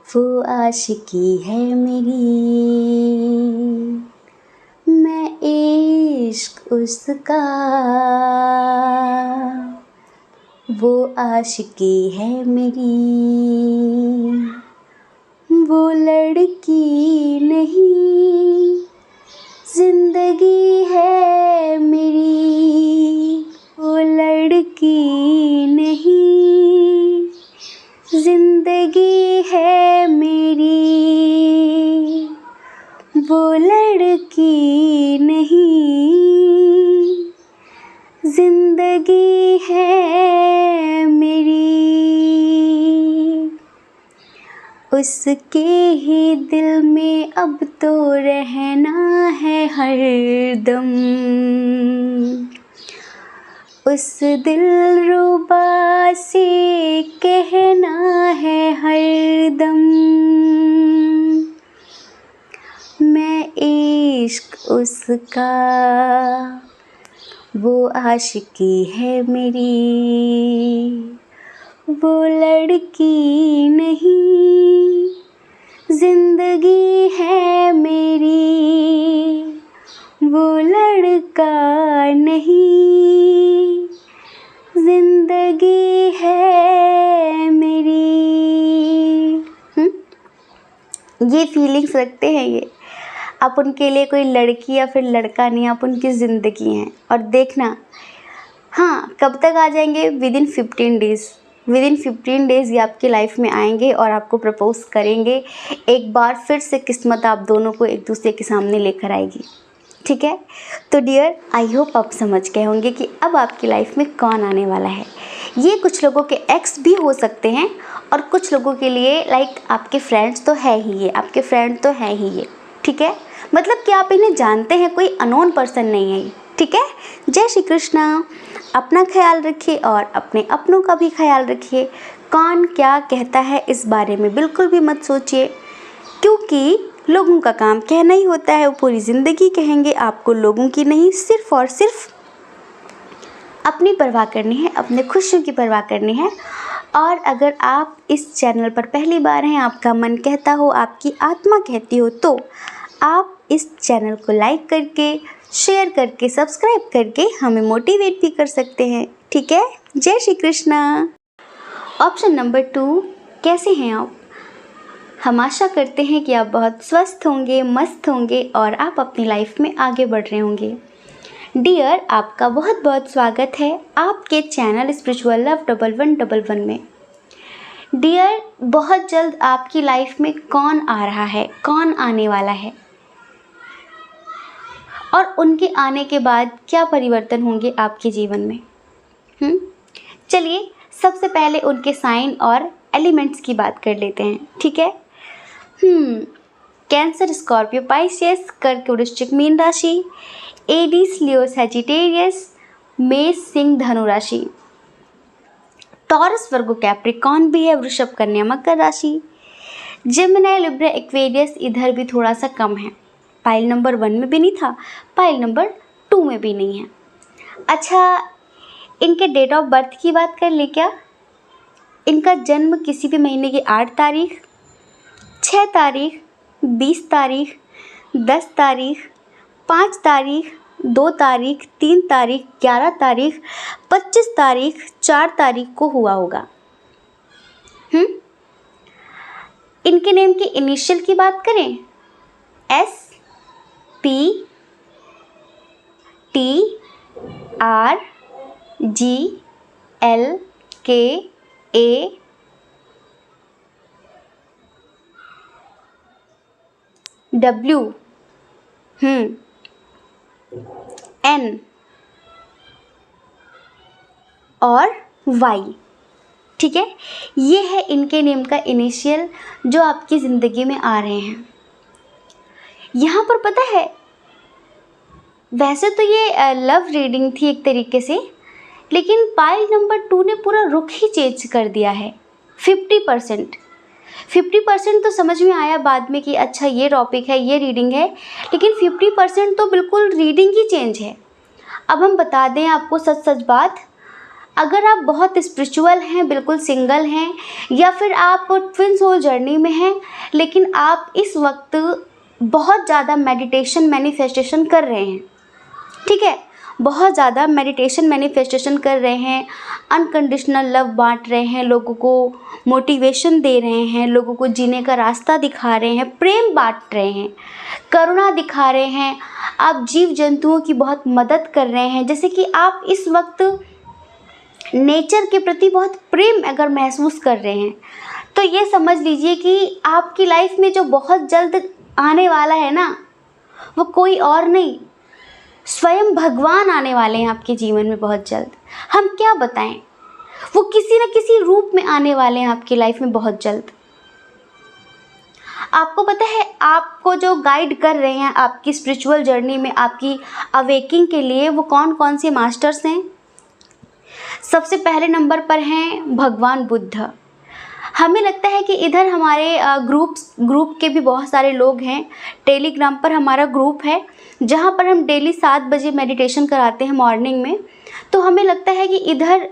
वो आशिकी है मेरी, मैं इश्क उसका वो आशिकी है मेरी, वो लड़की नहीं जिंदगी है मेरी, वो लड़की नहीं जिंदगी है मेरी, वो लड़की नहीं जिंदगी है मेरी। उसके ही दिल में अब तो रहना है हरदम, उस दिलरुबा से कहना है हरदम, मैं इश्क उसका वो आशिकी है मेरी, वो लड़की नहीं जिंदगी है मेरी, वो लड़का नहीं जिंदगी है मेरी। ये फीलिंग्स रखते हैं ये। आप उनके लिए कोई लड़की या फिर लड़का नहीं, आप उनकी ज़िंदगी हैं। और देखना, हाँ, कब तक आ जाएंगे? Within 15 days. विदिन 15 डेज़ ये आपकी लाइफ में आएंगे और आपको प्रपोज करेंगे। एक बार फिर से किस्मत आप दोनों को एक दूसरे के सामने लेकर आएगी। ठीक है, तो डियर, आई होप आप समझ गए होंगे कि अब आपकी लाइफ में कौन आने वाला है। ये कुछ लोगों के एक्स भी हो सकते हैं और कुछ लोगों के लिए लाइक आपके फ्रेंड्स तो है ही ये, आपके फ्रेंड तो है ही ये। ठीक है, मतलब कि आप इन्हें जानते हैं, कोई अननोन पर्सन नहीं है ये। ठीक है, जय श्री कृष्णा। अपना ख्याल रखिए और अपने अपनों का भी ख्याल रखिए। कौन क्या कहता है इस बारे में बिल्कुल भी मत सोचिए, क्योंकि लोगों का काम कहना ही होता है, वो पूरी ज़िंदगी कहेंगे। आपको लोगों की नहीं, सिर्फ़ और सिर्फ अपनी परवाह करनी है, अपने खुशियों की परवाह करनी है। और अगर आप इस चैनल पर पहली बार हैं, आपका मन कहता हो, आपकी आत्मा कहती हो, तो आप इस चैनल को लाइक करके, शेयर करके, सब्सक्राइब करके हमें मोटिवेट भी कर सकते हैं। ठीक है, जय श्री कृष्णा। ऑप्शन नंबर 2, कैसे हैं आप? हम आशा करते हैं कि आप बहुत स्वस्थ होंगे, मस्त होंगे और आप अपनी लाइफ में आगे बढ़ रहे होंगे। डियर, आपका बहुत बहुत स्वागत है आपके चैनल स्पिरिचुअल लव 1111 में। डियर, बहुत जल्द आपकी लाइफ में कौन आ रहा है, कौन आने वाला है और उनके आने के बाद क्या परिवर्तन होंगे आपके जीवन में। चलिए, सबसे पहले उनके साइन और एलिमेंट्स की बात कर लेते हैं। ठीक है, कैंसर, स्कॉर्पियो, पाइसेस, कर्क, वृश्चिक, मीन राशि, एडीज, लियो, सैजिटेरियस, मेष, सिंह, धनु राशि, टॉरस, वर्गो, कैप्रिकॉर्न भी है, वृषभ, कन्या, मकर राशि, जेमिनी, लिब्रा, एक्वेरियस इधर भी थोड़ा सा कम है। पाइल नंबर 1 में भी नहीं था, पाइल नंबर 2 में भी नहीं है। अच्छा, इनके डेट ऑफ बर्थ की बात कर ले क्या? इनका जन्म किसी भी महीने की 8 तारीख, 6 तारीख, 20 तारीख, 10 तारीख, 5 तारीख, 2 तारीख, 3 तारीख, 11 तारीख, 25 तारीख, 4 तारीख को हुआ होगा। इनके नेम की इनिशियल की बात करें, S, P, T, R, G, L, K, A, W, N और Y। ठीक है, ये है इनके नेम का इनिशियल जो आपकी ज़िंदगी में आ रहे हैं। यहाँ पर पता है, वैसे तो ये लव रीडिंग थी एक तरीके से, लेकिन पाइल नंबर 2 ने पूरा रुख ही चेंज कर दिया है। 50% तो समझ में आया बाद में कि अच्छा ये टॉपिक है, ये रीडिंग है, लेकिन 50% तो बिल्कुल रीडिंग ही चेंज है। अब हम बता दें आपको सच बात, अगर आप बहुत स्पिरिचुअल हैं, बिल्कुल सिंगल हैं, या फिर आप ट्विन सोल जर्नी में हैं, लेकिन आप इस वक्त बहुत ज़्यादा मेडिटेशन, मैनिफेस्टेशन कर रहे हैं, ठीक है, बहुत ज़्यादा मेडिटेशन मैनिफेस्टेशन कर रहे हैं, अनकंडीशनल लव बांट रहे हैं, लोगों को मोटिवेशन दे रहे हैं, लोगों को जीने का रास्ता दिखा रहे हैं, प्रेम बांट रहे हैं, करुणा दिखा रहे हैं। आप जीव जंतुओं की बहुत मदद कर रहे हैं। जैसे कि आप इस वक्त नेचर के प्रति बहुत प्रेम अगर महसूस कर रहे हैं तो ये समझ लीजिए कि आपकी लाइफ में जो बहुत जल्द आने वाला है ना, वो कोई और नहीं, स्वयं भगवान आने वाले हैं आपके जीवन में बहुत जल्द। हम क्या बताएं, वो किसी न किसी रूप में आने वाले हैं आपकी लाइफ में बहुत जल्द। आपको पता है, आपको जो गाइड कर रहे हैं आपकी स्पिरिचुअल जर्नी में, आपकी अवेकिंग के लिए, वो कौन कौन से मास्टर्स हैं? सबसे पहले नंबर पर हैं भगवान बुद्ध। हमें लगता है कि इधर हमारे ग्रुप के भी बहुत सारे लोग हैं। टेलीग्राम पर हमारा ग्रुप है जहाँ पर हम डेली 7 बजे मेडिटेशन कराते हैं मॉर्निंग में। तो हमें लगता है कि इधर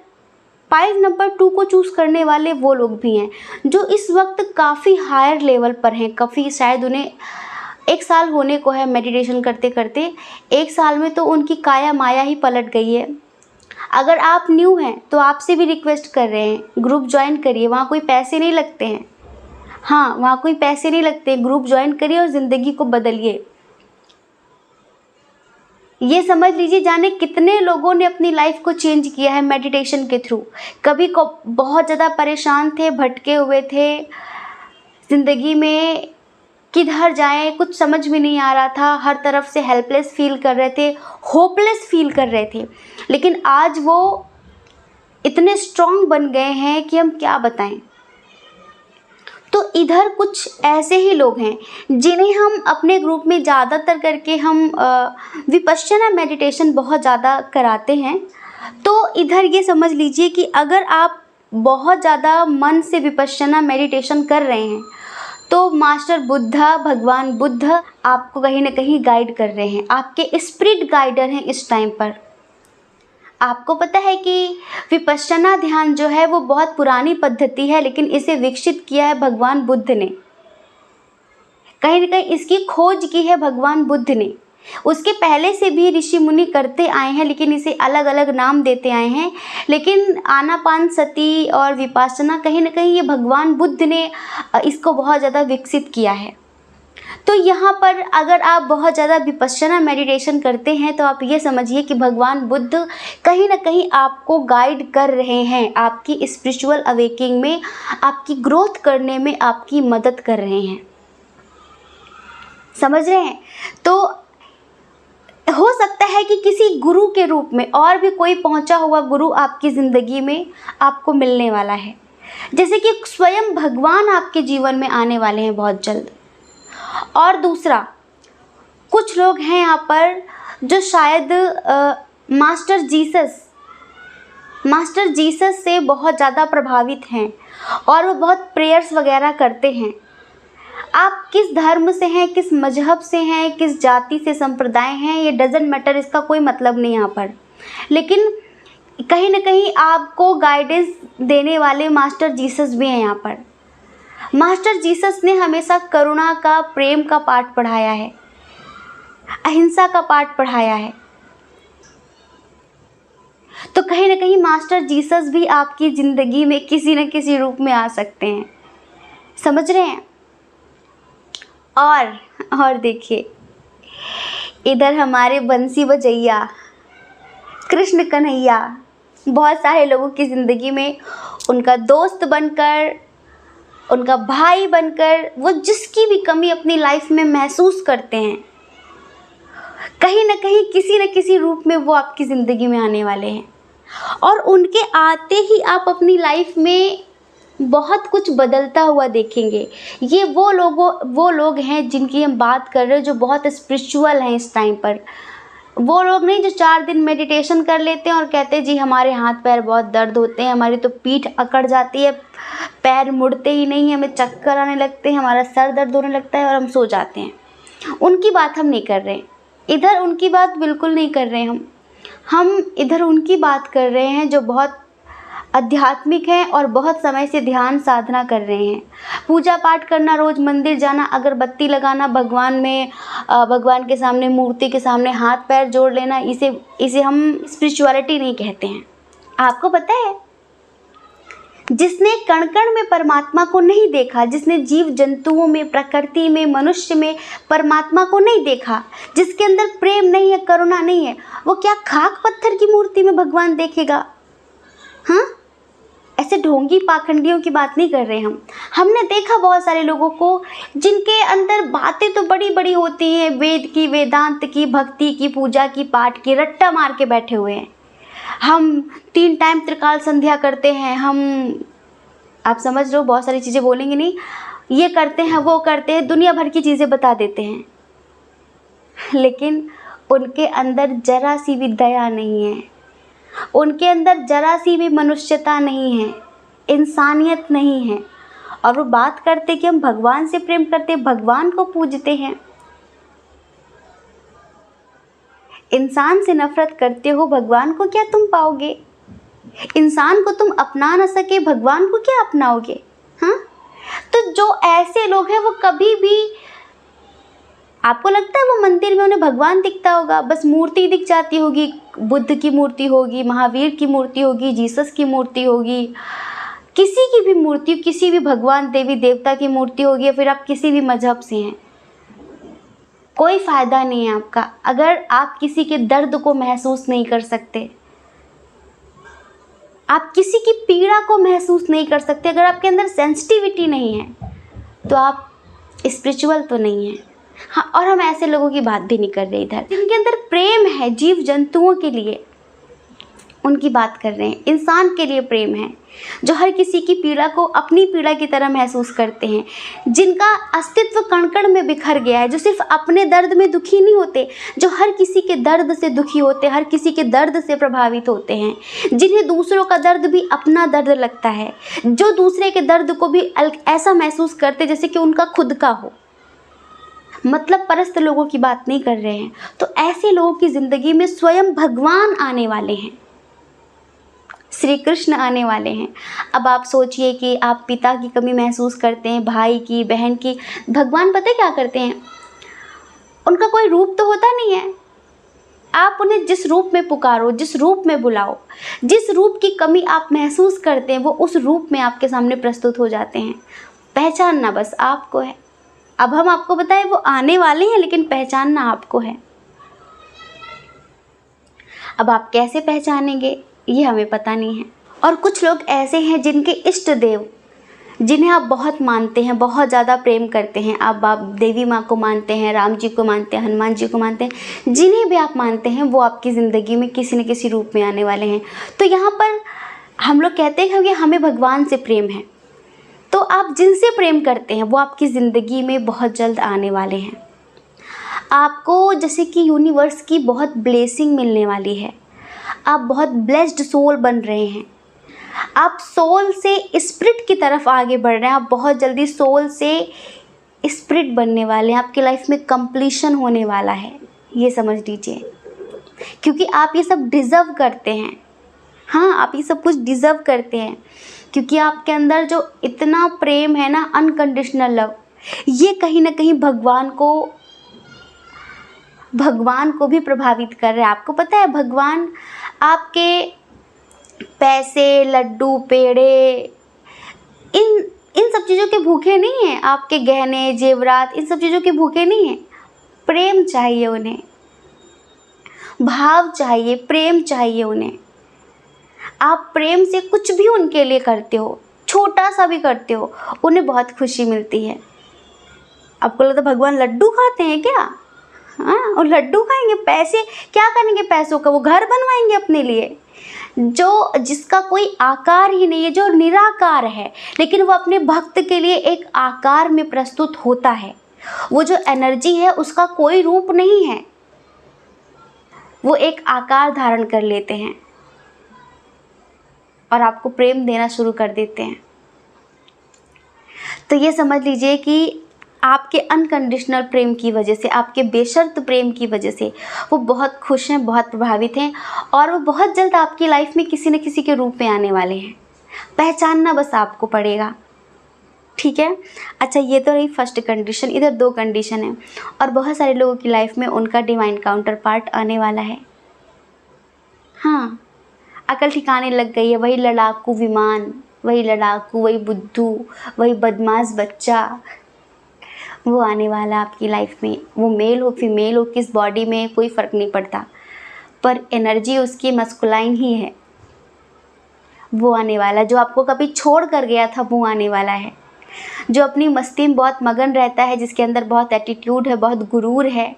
5 नंबर 2 को चूज़ करने वाले वो लोग भी हैं जो इस वक्त काफ़ी हायर लेवल पर हैं। काफ़ी शायद उन्हें 1 साल होने को है मेडिटेशन करते करते। 1 साल में तो उनकी काया माया ही पलट गई है। अगर आप न्यू हैं तो आपसे भी रिक्वेस्ट कर रहे हैं, ग्रुप ज्वाइन करिए। वहाँ कोई पैसे नहीं लगते हैं। हाँ, वहाँ कोई पैसे नहीं लगते। ग्रुप ज्वाइन करिए और ज़िंदगी को बदलिए। ये समझ लीजिए, जाने कितने लोगों ने अपनी लाइफ को चेंज किया है मेडिटेशन के थ्रू। कभी को बहुत ज़्यादा परेशान थे, भटके हुए थे ज़िंदगी में, किधर जाएं कुछ समझ में नहीं आ रहा था, हर तरफ से हेल्पलेस फील कर रहे थे, होपलेस फील कर रहे थे। लेकिन आज वो इतने स्ट्रॉन्ग बन गए हैं कि हम क्या बताएं। तो इधर कुछ ऐसे ही लोग हैं जिन्हें हम अपने ग्रुप में ज़्यादातर करके हम विपश्यना मेडिटेशन बहुत ज़्यादा कराते हैं। तो इधर ये समझ लीजिए कि अगर आप बहुत ज़्यादा मन से विपश्यना मेडिटेशन कर रहे हैं तो मास्टर बुद्धा, भगवान बुद्ध आपको कहीं ना कहीं गाइड कर रहे हैं, आपके स्पिरिट गाइडर हैं इस टाइम पर। आपको पता है कि विपश्यना ध्यान जो है वो बहुत पुरानी पद्धति है, लेकिन इसे विकसित किया है भगवान बुद्ध ने। कहीं ना कहीं इसकी खोज की है भगवान बुद्ध ने। उसके पहले से भी ऋषि मुनि करते आए हैं, लेकिन इसे अलग अलग नाम देते आए हैं। लेकिन आनापानसति और विपश्यना कहीं ना कहीं ये भगवान बुद्ध ने इसको बहुत ज़्यादा विकसित किया है। तो यहाँ पर अगर आप बहुत ज़्यादा विपश्यना मेडिटेशन करते हैं तो आप ये समझिए कि भगवान बुद्ध कहीं ना कहीं आपको गाइड कर रहे हैं, आपकी स्पिरिचुअल अवेकिंग में, आपकी ग्रोथ करने में आपकी मदद कर रहे हैं। समझ रहे हैं? तो हो सकता है कि किसी गुरु के रूप में और भी कोई पहुंचा हुआ गुरु आपकी ज़िंदगी में आपको मिलने वाला है। जैसे कि स्वयं भगवान आपके जीवन में आने वाले हैं बहुत जल्द। और दूसरा, कुछ लोग हैं यहाँ पर जो शायद मास्टर जीसस से बहुत ज़्यादा प्रभावित हैं और वो बहुत प्रेयर्स वगैरह करते हैं। आप किस धर्म से हैं, किस मजहब से हैं, किस जाति से, संप्रदाय हैं, ये डजेंट मैटर, इसका कोई मतलब नहीं यहाँ पर। लेकिन कहीं ना कहीं आपको गाइडेंस देने वाले मास्टर जीसस भी हैं यहाँ पर। मास्टर जीसस ने हमेशा करुणा का, प्रेम का पाठ पढ़ाया है, अहिंसा का पाठ पढ़ाया है। तो कहीं ना कहीं मास्टर जीसस भी आपकी ज़िंदगी में किसी न किसी रूप में आ सकते हैं। समझ रहे हैं? और देखिए, इधर हमारे बंसी बजैया कृष्ण कन्हैया बहुत सारे लोगों की ज़िंदगी में उनका दोस्त बनकर, उनका भाई बनकर, वो जिसकी भी कमी अपनी लाइफ में महसूस करते हैं, कहीं ना कहीं किसी न किसी रूप में वो आपकी ज़िंदगी में आने वाले हैं। और उनके आते ही आप अपनी लाइफ में बहुत कुछ बदलता हुआ देखेंगे। ये वो लोग हैं जिनकी हम बात कर रहे हैं, जो बहुत स्पिरिचुअल हैं इस टाइम पर। वो लोग नहीं जो 4 दिन मेडिटेशन कर लेते हैं और कहते हैं जी हमारे हाथ पैर बहुत दर्द होते हैं, हमारी तो पीठ अकड़ जाती है, पैर मुड़ते ही नहीं, हमें चक्कर आने लगते हैं, हमारा सर दर्द होने लगता है और हम सो जाते हैं। उनकी बात हम नहीं कर रहे, इधर उनकी बात बिल्कुल नहीं कर रहे हम इधर उनकी बात कर रहे हैं जो बहुत आध्यात्मिक हैं और बहुत समय से ध्यान साधना कर रहे हैं। पूजा पाठ करना, रोज़ मंदिर जाना, अगरबत्ती लगाना, भगवान के सामने, मूर्ति के सामने हाथ पैर जोड़ लेना, इसे हम स्पिरिचुअलिटी नहीं कहते हैं। आपको पता है, जिसने कण कण में परमात्मा को नहीं देखा, जिसने जीव जंतुओं में, प्रकृति में, मनुष्य में परमात्मा को नहीं देखा, जिसके अंदर प्रेम नहीं है, करुणा नहीं है, वो क्या खाक पत्थर की मूर्ति में भगवान देखेगा? हाँ, ऐसे ढोंगी पाखंडियों की बात नहीं कर रहे हम। हमने देखा बहुत सारे लोगों को जिनके अंदर बातें तो बड़ी बड़ी होती हैं, वेद की, वेदांत की, भक्ति की, पूजा की, पाठ की, रट्टा मार के बैठे हुए हैं। हम 3 टाइम त्रिकाल संध्या करते हैं, आप समझ रहे हो, बहुत सारी चीज़ें बोलेंगे नहीं, ये करते हैं, वो करते हैं, दुनिया भर की चीज़ें बता देते हैं, लेकिन उनके अंदर जरा सी भी दया नहीं है, उनके अंदर जरा सी भी मनुष्यता नहीं है, इंसानियत नहीं है। और वो बात करते कि हम भगवान से प्रेम करते, भगवान को पूजते हैं। इंसान से नफरत करते हो, भगवान को क्या तुम पाओगे? इंसान को तुम अपना ना सके, भगवान को क्या अपनाओगे? हाँ, तो जो ऐसे लोग हैं वो कभी भी, आपको लगता है वो मंदिर में उन्हें भगवान दिखता होगा? बस मूर्ति दिख जाती होगी, बुद्ध की मूर्ति होगी, महावीर की मूर्ति होगी, जीसस की मूर्ति होगी, किसी की भी मूर्ति, किसी भी भगवान देवी देवता की मूर्ति होगी, या फिर आप किसी भी मजहब से हैं, कोई फ़ायदा नहीं है आपका अगर आप किसी के दर्द को महसूस नहीं कर सकते, आप किसी की पीड़ा को महसूस नहीं कर सकते, अगर आपके अंदर सेंसिटिविटी नहीं है, तो आप स्पिरिचुअल तो नहीं है। हाँ, और हम ऐसे लोगों की बात भी नहीं कर रहे इधर, जिनके अंदर प्रेम है जीव जंतुओं के लिए, उनकी बात कर रहे हैं। इंसान के लिए प्रेम है, जो हर किसी की पीड़ा को अपनी पीड़ा की तरह महसूस करते हैं, जिनका अस्तित्व कण कण में बिखर गया है, जो सिर्फ अपने दर्द में दुखी नहीं होते, जो हर किसी के दर्द से दुखी होते, हर किसी के दर्द से प्रभावित होते हैं, जिन्हें दूसरों का दर्द भी अपना दर्द लगता है, जो दूसरे के दर्द को भी ऐसा महसूस करते जैसे कि उनका खुद का हो। मतलब परस्त लोगों की बात नहीं कर रहे हैं। तो ऐसे लोगों की ज़िंदगी में स्वयं भगवान आने वाले हैं, श्री कृष्ण आने वाले हैं। अब आप सोचिए कि आप पिता की कमी महसूस करते हैं, भाई की, बहन की, भगवान पता है क्या करते हैं? उनका कोई रूप तो होता नहीं है, आप उन्हें जिस रूप में पुकारो, जिस रूप में बुलाओ, जिस रूप की कमी आप महसूस करते हैं, वो उस रूप में आपके सामने प्रस्तुत हो जाते हैं। पहचानना बस आपको है। अब हम आपको बताएं वो आने वाले हैं, लेकिन पहचानना आपको है। अब आप कैसे पहचानेंगे ये हमें पता नहीं है। और कुछ लोग ऐसे हैं जिनके इष्ट देव, जिन्हें आप बहुत मानते हैं, बहुत ज़्यादा प्रेम करते हैं, आप देवी माँ को मानते हैं, राम जी को मानते हैं, हनुमान जी को मानते हैं, जिन्हें भी आप मानते हैं वो आपकी ज़िंदगी में किसी न किसी रूप में आने वाले हैं। तो यहाँ पर हम लोग कहते हैं कि हमें भगवान से प्रेम है, तो आप जिनसे प्रेम करते हैं वो आपकी ज़िंदगी में बहुत जल्द आने वाले हैं। आपको जैसे कि यूनिवर्स की बहुत ब्लेसिंग मिलने वाली है, आप बहुत ब्लेस्ड सोल बन रहे हैं, आप सोल से स्पिरिट की तरफ आगे बढ़ रहे हैं, आप बहुत जल्दी सोल से स्पिरिट बनने वाले हैं, आपकी लाइफ में कंप्लीशन होने वाला है, ये समझ लीजिए, क्योंकि आप ये सब डिज़र्व करते हैं। हाँ, आप ये सब कुछ डिज़र्व करते हैं, क्योंकि आपके अंदर जो इतना प्रेम है ना, अनकंडीशनल लव, ये कहीं ना कहीं भगवान को भी प्रभावित कर रहा है। आपको पता है भगवान आपके पैसे, लड्डू, पेड़े, इन सब चीज़ों के भूखे नहीं हैं, आपके गहने जेवरात, इन सब चीज़ों के भूखे नहीं हैं। प्रेम चाहिए उन्हें, भाव चाहिए, प्रेम चाहिए उन्हें। आप प्रेम से कुछ भी उनके लिए करते हो, छोटा सा भी करते हो, उन्हें बहुत खुशी मिलती है। आपको लगता है भगवान लड्डू खाते हैं क्या? हाँ, और लड्डू खाएंगे, पैसे क्या करेंगे पैसों का? वो घर बनवाएंगे अपने लिए, जिसका कोई आकार ही नहीं है, जो निराकार है, लेकिन वो अपने भक्त के लिए एक आकार में प्रस्तुत होता है। वो जो एनर्जी है उसका कोई रूप नहीं है, वो एक आकार धारण कर लेते हैं और आपको प्रेम देना शुरू कर देते हैं। तो ये समझ लीजिए कि आपके अनकंडीशनल प्रेम की वजह से, आपके बेशर्त प्रेम की वजह से वो बहुत खुश हैं, बहुत प्रभावित हैं, और वो बहुत जल्द आपकी लाइफ में किसी न किसी के रूप में आने वाले हैं। पहचानना बस आपको पड़ेगा, ठीक है। अच्छा, ये तो रही फर्स्ट कंडीशन। इधर 2 कंडीशन है और बहुत सारे लोगों की लाइफ में उनका डिवाइन काउंटर पार्ट आने वाला है। हाँ, अकल ठिकाने लग गई है, वही लड़ाकू विमान, वही लड़ाकू, वही बुद्धू, वही बदमाश बच्चा, वो आने वाला आपकी लाइफ में। वो मेल हो फीमेल हो, किस बॉडी में, कोई फ़र्क नहीं पड़ता, पर एनर्जी उसकी मस्कुलाइन ही है। वो आने वाला, जो आपको कभी छोड़ कर गया था वो आने वाला है। जो अपनी मस्ती में बहुत मगन रहता है, जिसके अंदर बहुत एटीट्यूड है, बहुत गुरूर है,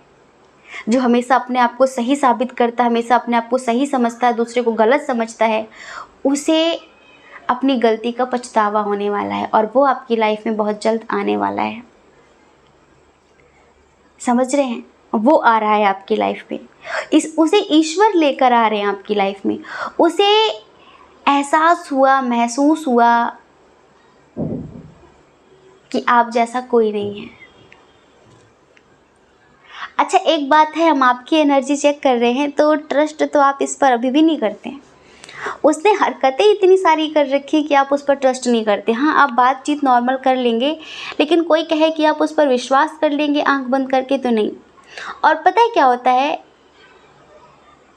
जो हमेशा अपने आप को सही साबित करता है, हमेशा अपने आप को सही समझता है, दूसरे को गलत समझता है, उसे अपनी गलती का पछतावा होने वाला है और वो आपकी लाइफ में बहुत जल्द आने वाला है। समझ रहे हैं? वो आ रहा है आपकी लाइफ में। उसे ईश्वर लेकर आ रहे हैं आपकी लाइफ में। उसे एहसास हुआ, महसूस हुआ कि आप जैसा कोई नहीं है। अच्छा, एक बात है, हम आपकी एनर्जी चेक कर रहे हैं तो ट्रस्ट तो आप इस पर अभी भी नहीं करते हैं। उसने हरकतें इतनी सारी कर रखी है कि आप उस पर ट्रस्ट नहीं करते। हाँ, आप बातचीत नॉर्मल कर लेंगे, लेकिन कोई कहे कि आप उस पर विश्वास कर लेंगे आंख बंद करके, तो नहीं। और पता है क्या होता है,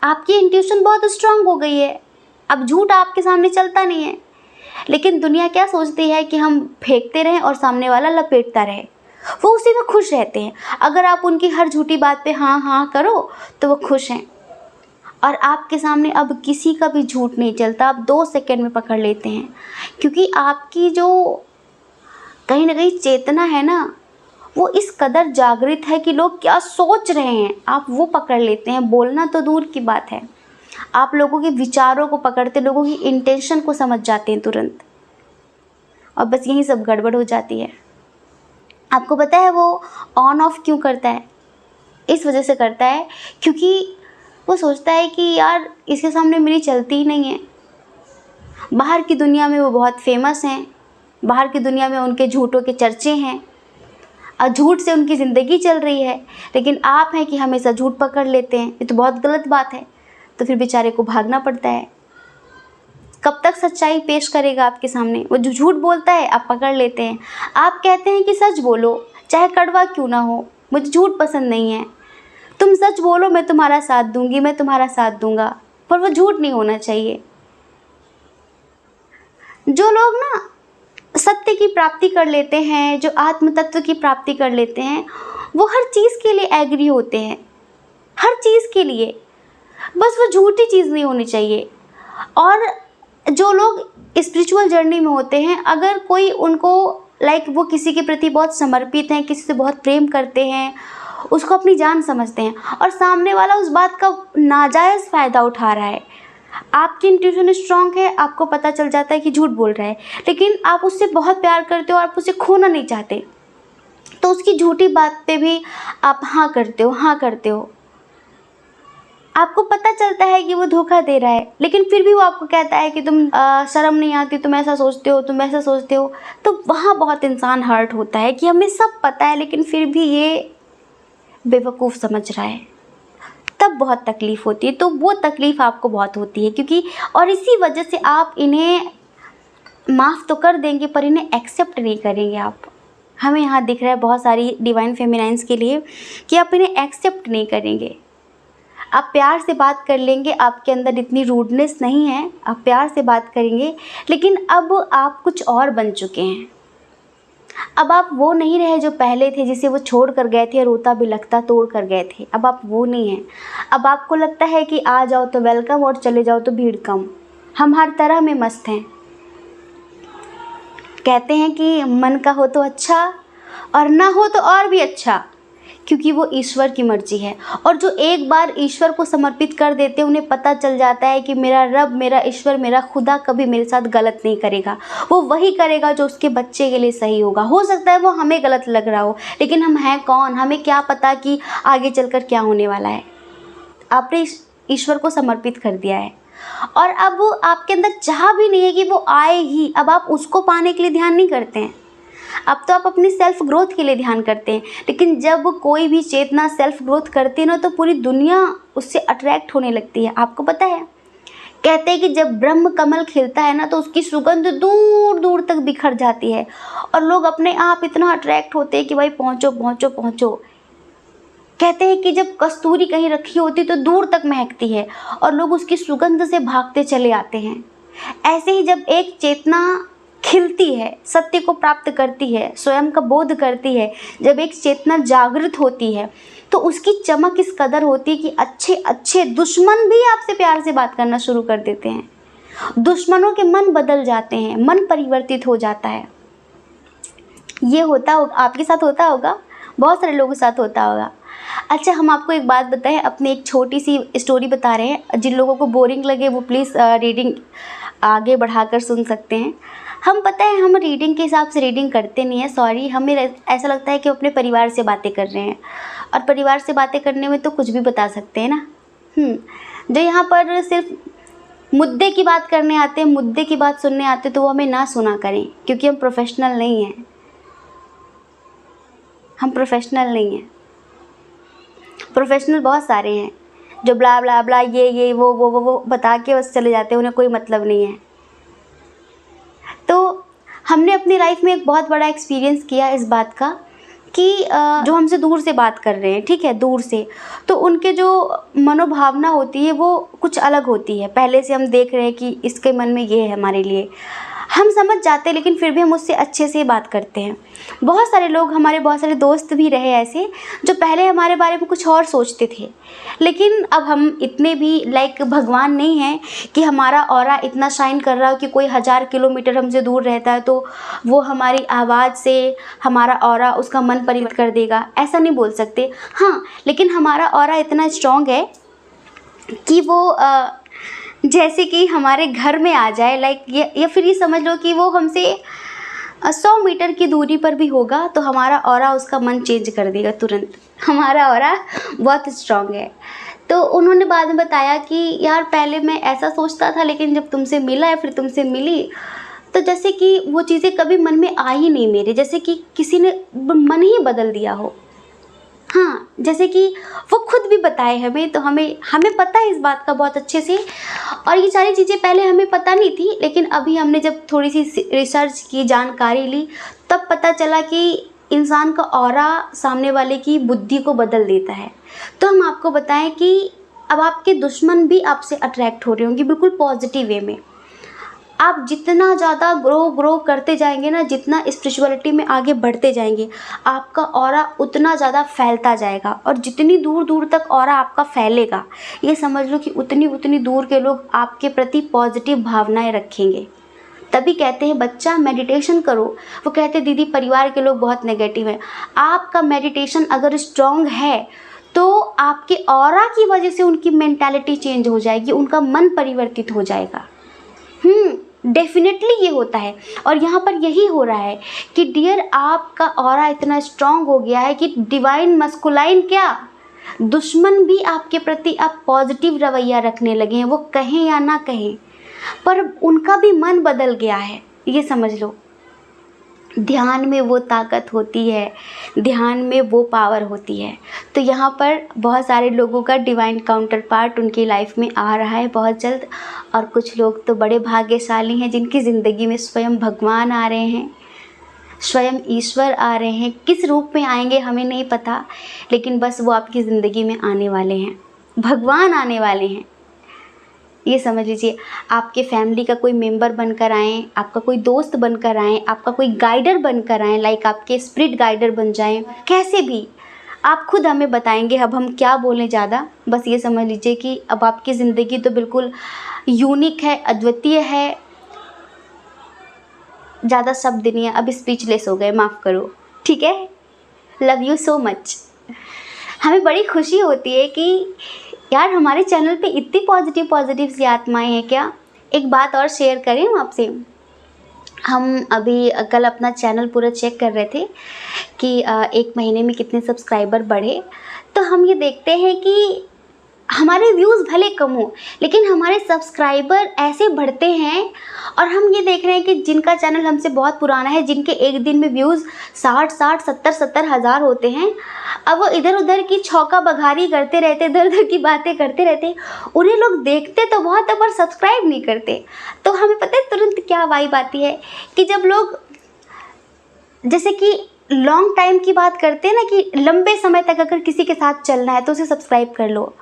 आपकी इंट्यूशन बहुत स्ट्रांग हो गई है। अब झूठ आपके सामने चलता नहीं है, लेकिन दुनिया क्या सोचती है कि हम फेंकते रहें और सामने वाला लपेटता रहे। वो उसी में खुश रहते हैं। अगर आप उनकी हर झूठी बात पे हाँ हाँ करो तो वो खुश हैं। और आपके सामने अब किसी का भी झूठ नहीं चलता, आप 2 सेकंड में पकड़ लेते हैं, क्योंकि आपकी जो कहीं ना कहीं चेतना है ना, वो इस कदर जागृत है कि लोग क्या सोच रहे हैं आप वो पकड़ लेते हैं। बोलना तो दूर की बात है, आप लोगों के विचारों को पकड़ते, लोगों की इंटेंशन को समझ जाते हैं तुरंत, और बस यही सब गड़बड़ हो जाती है। आपको पता है वो ऑन ऑफ क्यों करता है? इस वजह से करता है क्योंकि वो सोचता है कि यार इसके सामने मेरी चलती ही नहीं है। बाहर की दुनिया में वो बहुत फेमस हैं, बाहर की दुनिया में उनके झूठों के चर्चे हैं और झूठ से उनकी ज़िंदगी चल रही है, लेकिन आप हैं कि हमेशा झूठ पकड़ लेते हैं। ये तो बहुत गलत बात है। तो फिर बेचारे को भागना पड़ता है। कब तक सच्चाई पेश करेगा आपके सामने? वो जो झूठ बोलता है आप पकड़ लेते हैं। आप कहते हैं कि सच बोलो, चाहे कड़वा क्यों ना हो, मुझे झूठ पसंद नहीं है, तुम सच बोलो, मैं तुम्हारा साथ दूंगी, मैं तुम्हारा साथ दूंगा, पर वो झूठ नहीं होना चाहिए। जो लोग ना सत्य की प्राप्ति कर लेते हैं, जो आत्म तत्व की प्राप्ति कर लेते हैं, वो हर चीज़ के लिए एग्री होते हैं, हर चीज़ के लिए, बस वो झूठी चीज़ नहीं होनी चाहिए। और जो लोग स्पिरिचुअल जर्नी में होते हैं, अगर कोई उनको वो किसी के प्रति बहुत समर्पित हैं, किसी से बहुत प्रेम करते हैं, उसको अपनी जान समझते हैं, और सामने वाला उस बात का नाजायज़ फ़ायदा उठा रहा है, आपकी इंट्यूशन स्ट्रांग है, आपको पता चल जाता है कि झूठ बोल रहा है, लेकिन आप उससे बहुत प्यार करते हो, आप उसे खोना नहीं चाहते, तो उसकी झूठी बात पे भी आप हाँ करते हो, हाँ करते हो। आपको पता चलता है कि वो धोखा दे रहा है, लेकिन फिर भी वो आपको कहता है कि तुम शर्म नहीं आती, तुम ऐसा सोचते हो, तुम ऐसा सोचते हो। तो वहाँ बहुत इंसान हर्ट होता है कि हमें सब पता है, लेकिन फिर भी ये बेवकूफ़ समझ रहा है, तब बहुत तकलीफ़ होती है। तो वो तकलीफ़ आपको बहुत होती है, क्योंकि और इसी वजह से आप इन्हें माफ़ तो कर देंगे पर इन्हें एक्सेप्ट नहीं करेंगे आप। हमें यहाँ दिख रहा है बहुत सारी डिवाइन फेमिनाइंस के लिए कि आप इन्हें एक्सेप्ट नहीं करेंगे। आप प्यार से बात कर लेंगे, आपके अंदर इतनी रूडनेस नहीं है, आप प्यार से बात करेंगे, लेकिन अब आप कुछ और बन चुके हैं। अब आप वो नहीं रहे जो पहले थे, जिसे वो छोड़ कर गए थे, रोता बिलखता तोड़ कर गए थे। अब आप वो नहीं हैं। अब आपको लगता है कि आ जाओ तो वेलकम और चले जाओ तो भीड़ कम। हम हर तरह में मस्त हैं। कहते हैं कि मन का हो तो अच्छा और ना हो तो और भी अच्छा, क्योंकि वो ईश्वर की मर्जी है। और जो एक बार ईश्वर को समर्पित कर देते हैं, उन्हें पता चल जाता है कि मेरा रब, मेरा ईश्वर, मेरा खुदा कभी मेरे साथ गलत नहीं करेगा। वो वही करेगा जो उसके बच्चे के लिए सही होगा। हो सकता है वो हमें गलत लग रहा हो, लेकिन हम हैं कौन, हमें क्या पता कि आगे चलकर क्या होने वाला है। आपने ईश्वर को समर्पित कर दिया है और अब आपके अंदर चाह भी नहीं है कि वो आए ही। अब आप उसको पाने के लिए ध्यान नहीं करते हैं, अब तो आप अपनी सेल्फ ग्रोथ के लिए ध्यान करते हैं। लेकिन जब कोई भी चेतना सेल्फ ग्रोथ करती है ना, तो पूरी दुनिया उससे अट्रैक्ट होने लगती है। आपको पता है कहते हैं कि जब ब्रह्म कमल खिलता है ना तो उसकी सुगंध दूर दूर तक बिखर जाती है और लोग अपने आप इतना अट्रैक्ट होते हैं कि भाई पहुँचो पहुँचो पहुँचो। कहते हैं कि जब कस्तूरी कहीं रखी होती तो दूर तक महकती है और लोग उसकी सुगंध से भागते चले आते हैं। ऐसे ही जब एक चेतना खिलती है, सत्य को प्राप्त करती है, स्वयं का बोध करती है, जब एक चेतना जागृत होती है तो उसकी चमक इस कदर होती है कि अच्छे अच्छे दुश्मन भी आपसे प्यार से बात करना शुरू कर देते हैं। दुश्मनों के मन बदल जाते हैं, मन परिवर्तित हो जाता है। ये होता होगा, आपके साथ होता होगा, बहुत सारे लोगों के साथ होता होगा। अच्छा, हम आपको एक बात बताएं, अपनी एक छोटी सी स्टोरी बता रहे हैं। जिन लोगों को बोरिंग लगे वो प्लीज़ रीडिंग आगे बढ़ाकर सुन सकते हैं। हम पता है हम रीडिंग के हिसाब से रीडिंग करते नहीं है, सॉरी। हमें ऐसा लगता है कि अपने परिवार से बातें कर रहे हैं और परिवार से बातें करने में तो कुछ भी बता सकते हैं ना। जो यहाँ पर सिर्फ मुद्दे की बात करने आते हैं, मुद्दे की बात सुनने आते हैं, तो वो हमें ना सुना करें, क्योंकि हम प्रोफेशनल नहीं हैं। हम प्रोफेशनल नहीं हैं। प्रोफेशनल बहुत सारे हैं जो ब्ला ब्ला ब्ला ये वो बता के बस चले जाते हैं, उन्हें कोई मतलब नहीं है। तो हमने अपनी लाइफ में एक बहुत बड़ा एक्सपीरियंस किया इस बात का कि जो हमसे दूर से बात कर रहे हैं, ठीक है, दूर से, तो उनके जो मनोभावना होती है वो कुछ अलग होती है। पहले से हम देख रहे हैं कि इसके मन में ये है, हमारे लिए हम समझ जाते हैं, लेकिन फिर भी हम उससे अच्छे से बात करते हैं। बहुत सारे लोग, हमारे बहुत सारे दोस्त भी रहे ऐसे जो पहले हमारे बारे में कुछ और सोचते थे, लेकिन अब हम इतने भी लाइक भगवान नहीं हैं कि हमारा ऑरा इतना शाइन कर रहा हो कि कोई 1000 किलोमीटर हमसे दूर रहता है तो वो हमारी आवाज़ से हमारा ऑरा उसका मन परिवर्तित कर देगा, ऐसा नहीं बोल सकते। हाँ, लेकिन हमारा ऑरा इतना स्ट्रॉन्ग है कि वो जैसे कि हमारे घर में आ जाए, लाइक या फिर ये समझ लो कि वो हमसे 100 मीटर की दूरी पर भी होगा तो हमारा ऑरा उसका मन चेंज कर देगा तुरंत। हमारा ऑरा बहुत स्ट्रॉन्ग है। तो उन्होंने बाद में बताया कि यार पहले मैं ऐसा सोचता था, लेकिन जब तुमसे मिला या फिर तुमसे मिली तो जैसे कि वो चीज़ें कभी मन में आ ही नहीं मेरे, जैसे कि किसी ने मन ही बदल दिया हो। हाँ, जैसे कि वो खुद भी बताए हमें, तो हमें पता है इस बात का बहुत अच्छे से। और ये सारी चीज़ें पहले हमें पता नहीं थी, लेकिन अभी हमने जब थोड़ी सी रिसर्च की, जानकारी ली, तब पता चला कि इंसान का ऑरा सामने वाले की बुद्धि को बदल देता है। तो हम आपको बताएं कि अब आपके दुश्मन भी आपसे अट्रैक्ट हो रहे होंगे, बिल्कुल पॉजिटिव वे में। आप जितना ज़्यादा ग्रो करते जाएंगे ना, जितना स्पिरिचुअलिटी में आगे बढ़ते जाएंगे, आपका ऑरा उतना ज़्यादा फैलता जाएगा। और जितनी दूर दूर तक ऑरा आपका फैलेगा, ये समझ लो कि उतनी दूर के लोग आपके प्रति पॉजिटिव भावनाएं रखेंगे। तभी कहते हैं बच्चा मेडिटेशन करो। वो कहते हैं दीदी परिवार के लोग बहुत नेगेटिव हैं। आपका मेडिटेशन अगर स्ट्रॉन्ग है तो आपके ऑरा की वजह से उनकी मेंटालिटी चेंज हो जाएगी, उनका मन परिवर्तित हो जाएगा। डेफिनेटली ये होता है। और यहाँ पर यही हो रहा है कि डियर आपका ऑरा इतना स्ट्रॉन्ग हो गया है कि डिवाइन मस्कुलाइन क्या, दुश्मन भी आपके प्रति अब पॉजिटिव रवैया रखने लगे हैं। वो कहें या ना कहें, पर उनका भी मन बदल गया है, ये समझ लो। ध्यान में वो ताकत होती है, ध्यान में वो पावर होती है। तो यहाँ पर बहुत सारे लोगों का डिवाइन काउंटर पार्ट उनकी लाइफ में आ रहा है बहुत जल्द। और कुछ लोग तो बड़े भाग्यशाली हैं जिनकी ज़िंदगी में स्वयं भगवान आ रहे हैं, स्वयं ईश्वर आ रहे हैं। किस रूप में आएंगे हमें नहीं पता, लेकिन बस वो आपकी ज़िंदगी में आने वाले हैं, भगवान आने वाले हैं, ये समझ लीजिए। आपके फैमिली का कोई मेंबर बनकर आएँ, आपका कोई दोस्त बनकर आएँ, आपका कोई गाइडर बनकर आएँ, लाइक आपके स्पिरिट गाइडर बन जाएं, कैसे भी आप खुद हमें बताएंगे। अब हम क्या बोलें ज़्यादा, बस ये समझ लीजिए कि अब आपकी ज़िंदगी तो बिल्कुल यूनिक है, अद्वितीय है। ज़्यादा शब्द नहीं है, अब स्पीचलेस हो गए, माफ़ करो, ठीक है। Love you so much. हमें बड़ी खुशी होती है कि यार हमारे चैनल पे इतनी पॉजिटिव सी आत्माएं हैं क्या। एक बात और शेयर करें हम आपसे, हम अभी कल अपना चैनल पूरा चेक कर रहे थे कि 1 महीने में कितने सब्सक्राइबर बढ़े। तो हम ये देखते हैं कि हमारे व्यूज़ भले कम हो, लेकिन हमारे सब्सक्राइबर ऐसे बढ़ते हैं। और हम ये देख रहे हैं कि जिनका चैनल हमसे बहुत पुराना है, जिनके एक दिन में व्यूज़ 60 70 हज़ार होते हैं, अब वो इधर उधर की छौका बघारी करते रहते, इधर उधर की बातें करते रहते, उन्हें लोग देखते तो बहुत है पर सब्सक्राइब नहीं करते। तो हमें पता है तुरंत क्या वाइब आती है कि जब लोग जैसे कि लॉन्ग टाइम की बात करते हैं ना, कि लंबे समय तक अगर किसी के साथ चलना है तो उसे सब्सक्राइब कर लो,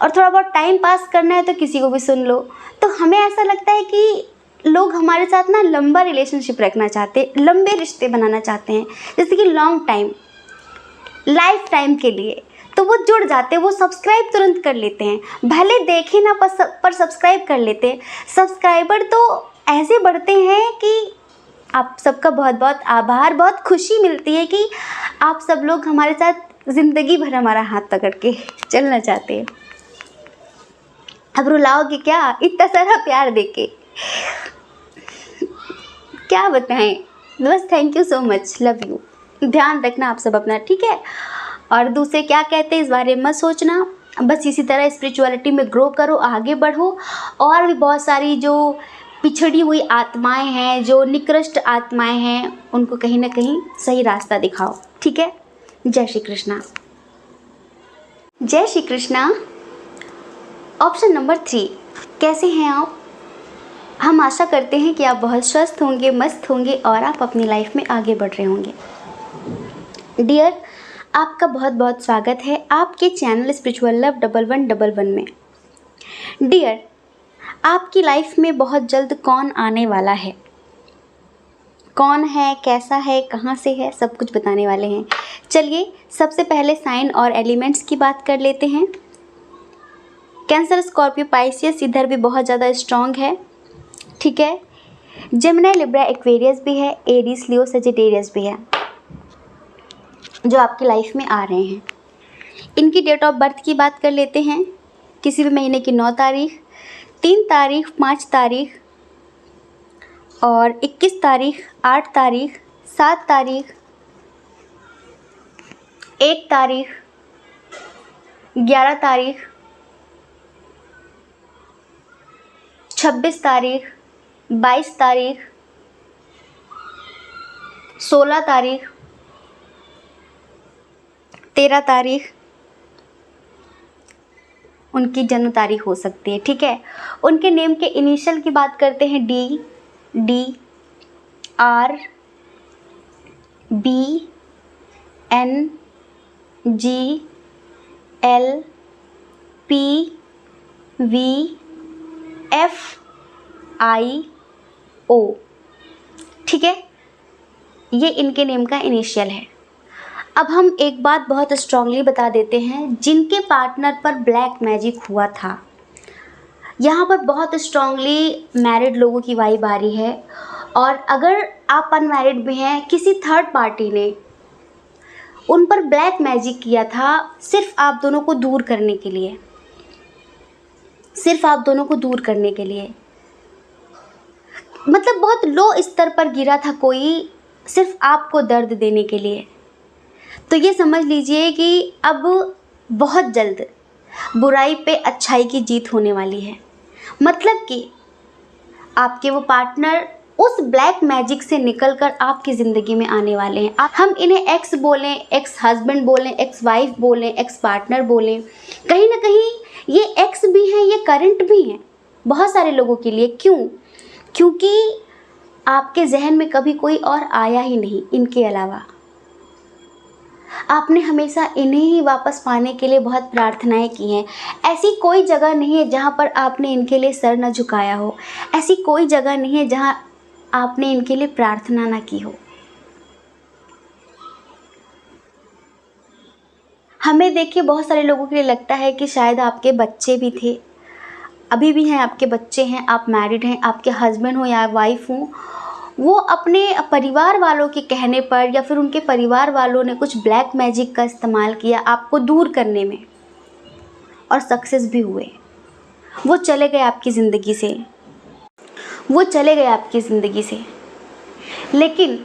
और थोड़ा बहुत टाइम पास करना है तो किसी को भी सुन लो। तो हमें ऐसा लगता है कि लोग हमारे साथ ना लंबा रिलेशनशिप रखना चाहते हैं, लंबे रिश्ते बनाना चाहते हैं, जैसे कि लॉन्ग टाइम, लाइफ टाइम के लिए। तो वो जुड़ जाते हैं, वो सब्सक्राइब तुरंत कर लेते हैं, भले देखें ना पर सब्सक्राइब कर लेते हैं। सब्सक्राइबर तो ऐसे बढ़ते हैं कि आप सबका बहुत बहुत आभार, बहुत खुशी मिलती है कि आप सब लोग हमारे साथ ज़िंदगी भर हमारा हाथ पकड़ के चलना चाहते हैं। अब रुलाओगे क्या इतना सारा प्यार देके, क्या बताएं। बस thank you so much, love you. ध्यान रखना आप सब अपना, ठीक है। और दूसरे क्या कहते हैं इस बारे में मत सोचना, बस इसी तरह स्पिरिचुअलिटी में ग्रो करो, आगे बढ़ो, और भी बहुत सारी जो पिछड़ी हुई आत्माएं हैं, जो निकृष्ट आत्माएं हैं, उनको कहीं ना कहीं सही रास्ता दिखाओ, ठीक है। जय श्री कृष्णा। जय श्री कृष्णा। ऑप्शन नंबर 3, कैसे हैं आप? हम आशा करते हैं कि आप बहुत स्वस्थ होंगे, मस्त होंगे और आप अपनी लाइफ में आगे बढ़ रहे होंगे। डियर, आपका बहुत बहुत स्वागत है आपके चैनल स्पिरिचुअल लव 1111 में। डियर, आपकी लाइफ में बहुत जल्द कौन आने वाला है, कौन है, कैसा है, कहाँ से है, सब कुछ बताने वाले हैं। चलिए सबसे पहले साइन और एलिमेंट्स की बात कर लेते हैं। कैंसर, स्कॉर्पियो, पाइसियस इधर भी बहुत ज़्यादा स्ट्रॉन्ग है, ठीक है। जेमिनी, लिब्रा, एक्वेरियस भी है, एरीज, लियो, सजिटेरियस भी है जो आपकी लाइफ में आ रहे हैं। इनकी डेट ऑफ बर्थ की बात कर लेते हैं। किसी भी महीने की 9 तारीख, 3 तारीख, 5 तारीख और 21 तारीख, 8 तारीख, 7 तारीख, 1 तारीख, 11 तारीख, 26 तारीख, 22 तारीख, 16 तारीख, 13 तारीख उनकी जन्म तारीख हो सकती है, ठीक है। उनके नेम के इनिशियल की बात करते हैं। D, D, R, B, N, G, L, P, V, F, I, O, ठीक है। ये इनके नेम का इनिशियल है। अब हम एक बात बहुत स्ट्रांगली बता देते हैं, जिनके पार्टनर पर ब्लैक मैजिक हुआ था, यहाँ पर बहुत स्ट्रांगली मैरिड लोगों की वाइब आ रही है। और अगर आप अनमैरिड भी हैं, किसी थर्ड पार्टी ने उन पर ब्लैक मैजिक किया था, सिर्फ आप दोनों को दूर करने के लिए, सिर्फ आप दोनों को दूर करने के लिए, मतलब बहुत लो स्तर पर गिरा था कोई, सिर्फ आपको दर्द देने के लिए। तो ये समझ लीजिए कि अब बहुत जल्द बुराई पे अच्छाई की जीत होने वाली है। मतलब कि आपके वो पार्टनर उस ब्लैक मैजिक से निकलकर आपकी ज़िंदगी में आने वाले हैं। हम इन्हें एक्स बोलें, एक्स हस्बैंड बोलें, एक्स वाइफ बोलें, एक्स पार्टनर बोलें, कहीं ना कहीं ये एक्स भी हैं, ये करंट भी हैं बहुत सारे लोगों के लिए। क्यों? क्योंकि आपके जहन में कभी कोई और आया ही नहीं इनके अलावा। आपने हमेशा इन्हें ही वापस पाने के लिए बहुत प्रार्थनाएं की हैं। ऐसी कोई जगह नहीं है जहाँ पर आपने इनके लिए सर न झुकाया हो, ऐसी कोई जगह नहीं है जहाँ आपने इनके लिए प्रार्थना ना की हो। हमें देखिए बहुत सारे लोगों के लिए लगता है कि शायद आपके बच्चे भी थे, अभी भी हैं, आपके बच्चे हैं, आप मैरिड हैं, आपके हस्बैंड हो या वाइफ हो, वो अपने परिवार वालों के कहने पर या फिर उनके परिवार वालों ने कुछ ब्लैक मैजिक का इस्तेमाल किया आपको दूर करने में, और सक्सेस भी हुए। वो चले गए आपकी ज़िंदगी से, वो चले गए आपकी ज़िंदगी से। लेकिन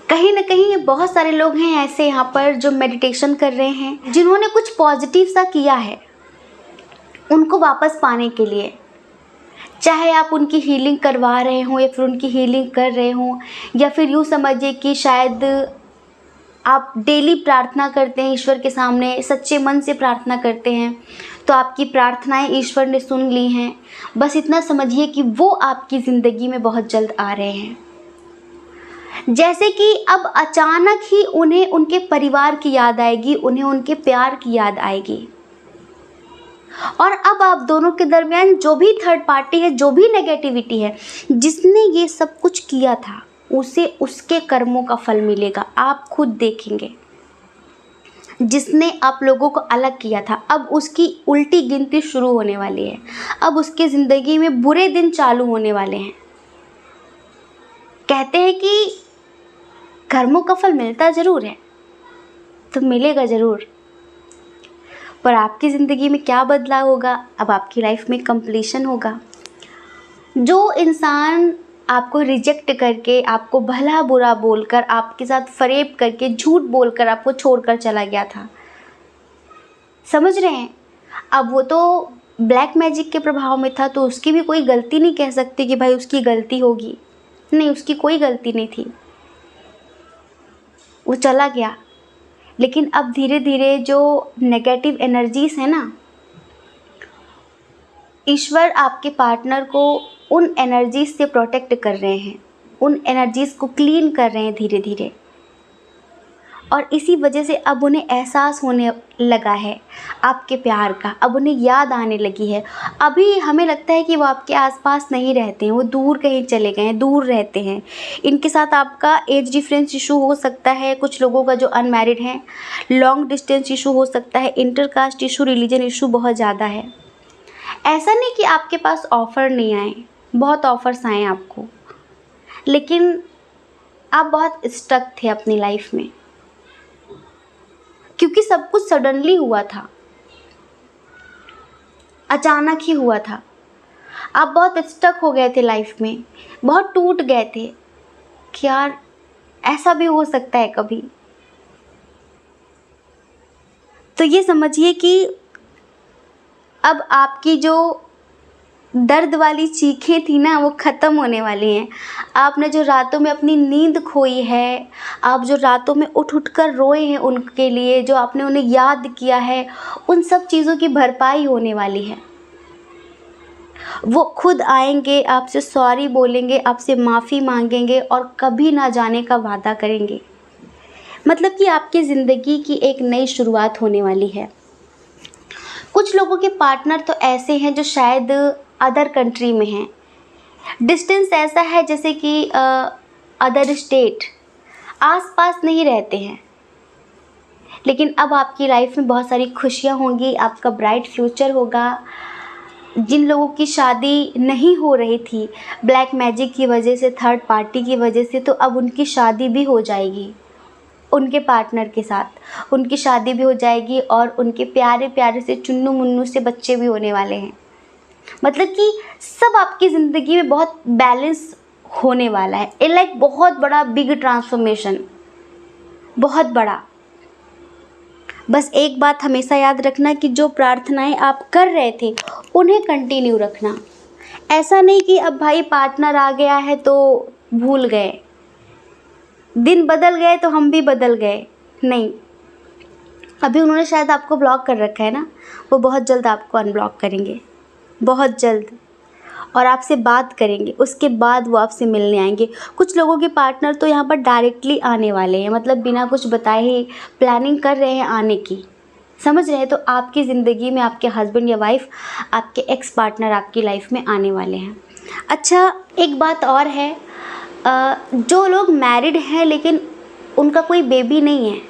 कहीं ना कहीं बहुत सारे लोग हैं ऐसे यहाँ पर जो मेडिटेशन कर रहे हैं, जिन्होंने कुछ पॉजिटिव सा किया है उनको वापस पाने के लिए। चाहे आप उनकी हीलिंग करवा रहे हों या फिर उनकी हीलिंग कर रहे हों, या फिर यूँ समझिए कि शायद आप डेली प्रार्थना करते हैं ईश्वर के सामने, सच्चे मन से प्रार्थना करते हैं, तो आपकी प्रार्थनाएं ईश्वर ने सुन ली हैं। बस इतना समझिए कि वो आपकी ज़िंदगी में बहुत जल्द आ रहे हैं। जैसे कि अब अचानक ही उन्हें उनके परिवार की याद आएगी, उन्हें उनके प्यार की याद आएगी, और अब आप दोनों के दरमियान जो भी थर्ड पार्टी है, जो भी नेगेटिविटी है, जिसने ये सब कुछ किया था, उसे उसके कर्मों का फल मिलेगा। आप खुद देखेंगे। जिसने आप लोगों को अलग किया था, अब उसकी उल्टी गिनती शुरू होने वाली है। अब उसकी ज़िंदगी में बुरे दिन चालू होने वाले हैं। कहते हैं कि कर्मों का फल मिलता ज़रूर है, तो मिलेगा ज़रूर, पर आपकी ज़िंदगी में क्या बदलाव होगा? अब आपकी लाइफ में कंप्लीशन होगा। जो इंसान आपको रिजेक्ट करके, आपको भला बुरा बोलकर, आपके साथ फरेब करके, झूठ बोलकर आपको छोड़कर चला गया था, समझ रहे हैं? अब वो तो ब्लैक मैजिक के प्रभाव में था, तो उसकी भी कोई गलती नहीं कह सकती कि भाई उसकी गलती होगी। नहीं, उसकी कोई गलती नहीं थी, वो चला गया। लेकिन अब धीरे धीरे जो नेगेटिव एनर्जीज़ है ना, ईश्वर आपके पार्टनर को उन एनर्जीज़ से प्रोटेक्ट कर रहे हैं, उन एनर्जीज़ को क्लीन कर रहे हैं धीरे धीरे। और इसी वजह से अब उन्हें एहसास होने लगा है आपके प्यार का, अब उन्हें याद आने लगी है। अभी हमें लगता है कि वो आपके आसपास नहीं रहते हैं, वो दूर कहीं चले गए हैं, दूर रहते हैं। इनके साथ आपका एज डिफरेंस इशू हो सकता है, कुछ लोगों का जो अनमैरिड हैं, लॉन्ग डिस्टेंस इशू हो सकता है, इंटरकास्ट इशू, रिलीजन इशू बहुत ज़्यादा है। ऐसा नहीं कि आपके पास ऑफ़र नहीं आए, बहुत ऑफ़र्स आए आपको, लेकिन आप बहुत स्टक थे अपनी लाइफ में, क्योंकि सब कुछ सडनली हुआ था, अचानक ही हुआ था। आप बहुत स्टक हो गए थे लाइफ में, बहुत टूट गए थे कि यार ऐसा भी हो सकता है कभी। तो ये समझिए कि अब आपकी जो दर्द वाली चीखें थी ना, वो ख़त्म होने वाली हैं। आपने जो रातों में अपनी नींद खोई है, आप जो रातों में उठ उठ कर रोए हैं उनके लिए, जो आपने उन्हें याद किया है, उन सब चीज़ों की भरपाई होने वाली है। वो खुद आएंगे, आपसे सॉरी बोलेंगे, आपसे माफ़ी मांगेंगे और कभी ना जाने का वादा करेंगे। मतलब कि आपकी ज़िंदगी की एक नई शुरुआत होने वाली है। कुछ लोगों के पार्टनर तो ऐसे हैं जो शायद अदर कंट्री में हैं, डिस्टेंस ऐसा है जैसे कि अदर स्टेट, आसपास नहीं रहते हैं। लेकिन अब आपकी लाइफ में बहुत सारी खुशियाँ होंगी, आपका ब्राइट फ्यूचर होगा। जिन लोगों की शादी नहीं हो रही थी ब्लैक मैजिक की वजह से, थर्ड पार्टी की वजह से, तो अब उनकी शादी भी हो जाएगी, उनके पार्टनर के साथ उनकी शादी भी हो जाएगी और उनके प्यारे प्यारे से चुन्नू मुन्नू से बच्चे भी होने वाले हैं। मतलब कि सब आपकी ज़िंदगी में बहुत बैलेंस होने वाला है। ये लाइक बहुत बड़ा बिग ट्रांसफॉर्मेशन, बहुत बड़ा। बस एक बात हमेशा याद रखना कि जो प्रार्थनाएं आप कर रहे थे उन्हें कंटिन्यू रखना। ऐसा नहीं कि अब भाई पार्टनर आ गया है तो भूल गए, दिन बदल गए तो हम भी बदल गए, नहीं। अभी उन्होंने शायद आपको ब्लॉक कर रखा है ना, वो बहुत जल्द आपको अनब्लॉक करेंगे, बहुत जल्द, और आपसे बात करेंगे। उसके बाद वो आपसे मिलने आएंगे। कुछ लोगों के पार्टनर तो यहाँ पर डायरेक्टली आने वाले हैं, मतलब बिना कुछ बताए ही प्लानिंग कर रहे हैं आने की, समझ रहे हैं? तो आपकी ज़िंदगी में आपके हस्बैंड या वाइफ, आपके एक्स पार्टनर आपकी लाइफ में आने वाले हैं। अच्छा, एक बात और है, जो लोग मैरिड हैं लेकिन उनका कोई बेबी नहीं है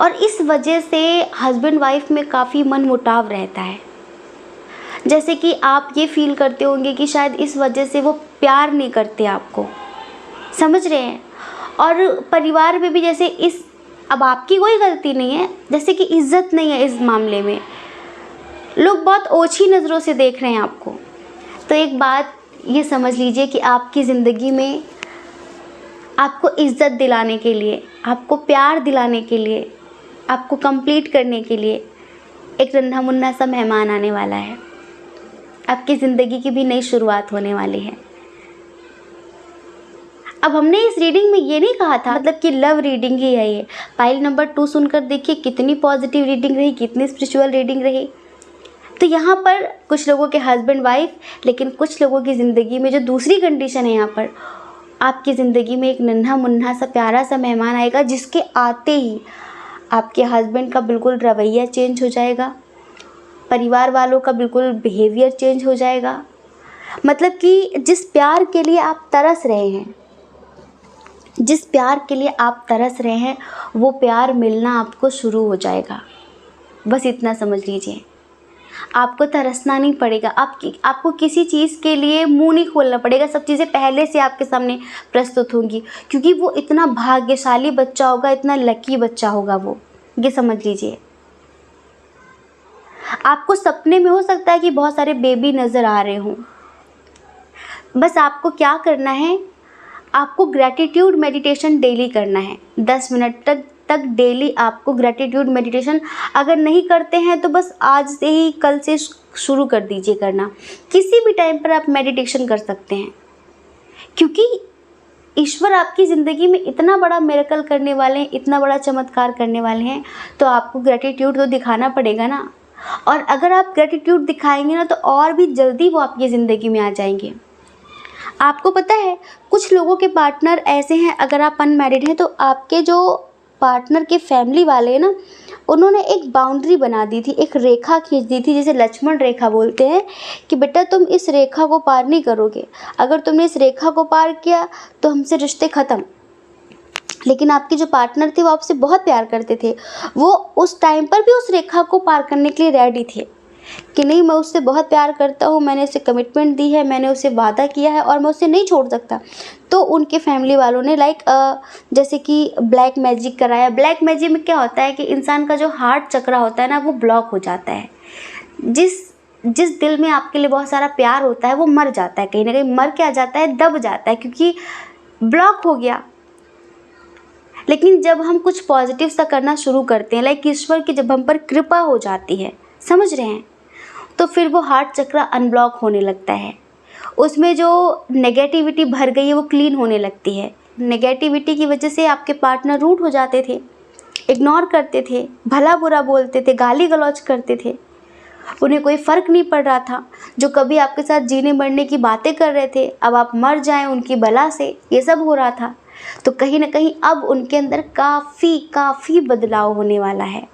और इस वजह से हस्बैंड वाइफ में काफ़ी मनमुटाव रहता है, जैसे कि आप ये फील करते होंगे कि शायद इस वजह से वो प्यार नहीं करते आपको, समझ रहे हैं? और परिवार में भी जैसे अब आपकी कोई गलती नहीं है, जैसे कि इज़्ज़त नहीं है इस मामले में, लोग बहुत ओछी नज़रों से देख रहे हैं आपको। तो एक बात ये समझ लीजिए कि आपकी ज़िंदगी में आपको इज़्ज़त दिलाने के लिए, आपको प्यार दिलाने के लिए, आपको कंप्लीट करने के लिए एक नन्हा मुन्ना सा मेहमान आने वाला है। आपकी ज़िंदगी की भी नई शुरुआत होने वाली है। अब हमने इस रीडिंग में ये नहीं कहा था मतलब कि लव रीडिंग ही है ये। पाइल नंबर 2 सुनकर देखिए कितनी पॉजिटिव रीडिंग रही, कितनी स्पिरिचुअल रीडिंग रही। तो यहाँ पर कुछ लोगों के हस्बैंड वाइफ, लेकिन कुछ लोगों की ज़िंदगी में जो दूसरी कंडीशन है, यहाँ पर आपकी ज़िंदगी में एक नन्हा मुन्ना सा प्यारा सा मेहमान आएगा, जिसके आते ही आपके हस्बैंड का बिल्कुल रवैया चेंज हो जाएगा, परिवार वालों का बिल्कुल बिहेवियर चेंज हो जाएगा। मतलब कि जिस प्यार के लिए आप तरस रहे हैं, जिस प्यार के लिए आप तरस रहे हैं, वो प्यार मिलना आपको शुरू हो जाएगा। बस इतना समझ लीजिए, आपको तरसना नहीं पड़ेगा, आपको किसी चीज़ के लिए मुंह नहीं खोलना पड़ेगा। सब चीज़ें पहले से आपके सामने प्रस्तुत होंगी, क्योंकि वो इतना भाग्यशाली बच्चा होगा, इतना लकी बच्चा होगा वो, ये समझ लीजिए। आपको सपने में हो सकता है कि बहुत सारे बेबी नज़र आ रहे हों। बस आपको क्या करना है, आपको ग्रैटिट्यूड मेडिटेशन डेली करना है। 10 मिनट तक डेली आपको ग्रैटिट्यूड मेडिटेशन, अगर नहीं करते हैं तो बस आज से ही, कल से शुरू कर दीजिए करना। किसी भी टाइम पर आप मेडिटेशन कर सकते हैं, क्योंकि ईश्वर आपकी ज़िंदगी में इतना बड़ा मिरेकल करने वाले हैं, इतना बड़ा चमत्कार करने वाले हैं, तो आपको ग्रैटिट्यूड तो दिखाना पड़ेगा ना। और अगर आप ग्रैटिट्यूड दिखाएंगे ना, तो और भी जल्दी वो आपकी ज़िंदगी में आ जाएंगे। आपको पता है कुछ लोगों के पार्टनर ऐसे हैं, अगर आप अनमैरिड हैं तो आपके जो पार्टनर के फैमिली वाले हैं ना, उन्होंने एक बाउंड्री बना दी थी, एक रेखा खींच दी थी, जिसे लक्ष्मण रेखा बोलते हैं, कि बेटा तुम इस रेखा को पार नहीं करोगे, अगर तुमने इस रेखा को पार किया तो हमसे रिश्ते ख़त्म। लेकिन आपके जो पार्टनर थे वो आपसे बहुत प्यार करते थे, वो उस टाइम पर भी उस रेखा को पार करने के लिए रेडी थे कि नहीं, मैं उससे बहुत प्यार करता हूँ, मैंने उसे कमिटमेंट दी है, मैंने उसे वादा किया है और मैं उसे नहीं छोड़ सकता। तो उनके फैमिली वालों ने जैसे कि ब्लैक मैजिक कराया। ब्लैक मैजिक में क्या होता है कि इंसान का जो हार्ट चक्र होता है ना, वो ब्लॉक हो जाता है। जिस दिल में आपके लिए बहुत सारा प्यार होता है वो मर जाता है, कहीं ना कहीं मर के आ जाता है, दब जाता है, क्योंकि ब्लॉक हो गया। लेकिन जब हम कुछ पॉजिटिव सा करना शुरू करते हैं, लाइक ईश्वर की जब हम पर कृपा हो जाती है, समझ रहे हैं, तो फिर वो हार्ट चक्र अनब्लॉक होने लगता है। उसमें जो नेगेटिविटी भर गई है वो क्लीन होने लगती है। नेगेटिविटी की वजह से आपके पार्टनर रूठ हो जाते थे, इग्नोर करते थे, भला बुरा बोलते थे, गाली गलौज करते थे, उन्हें कोई फ़र्क नहीं पड़ रहा था। जो कभी आपके साथ जीने मरने की बातें कर रहे थे, अब आप मर जाएं उनकी बला से, ये सब हो रहा था। तो कहीं ना कहीं अब उनके अंदर काफ़ी बदलाव होने वाला है,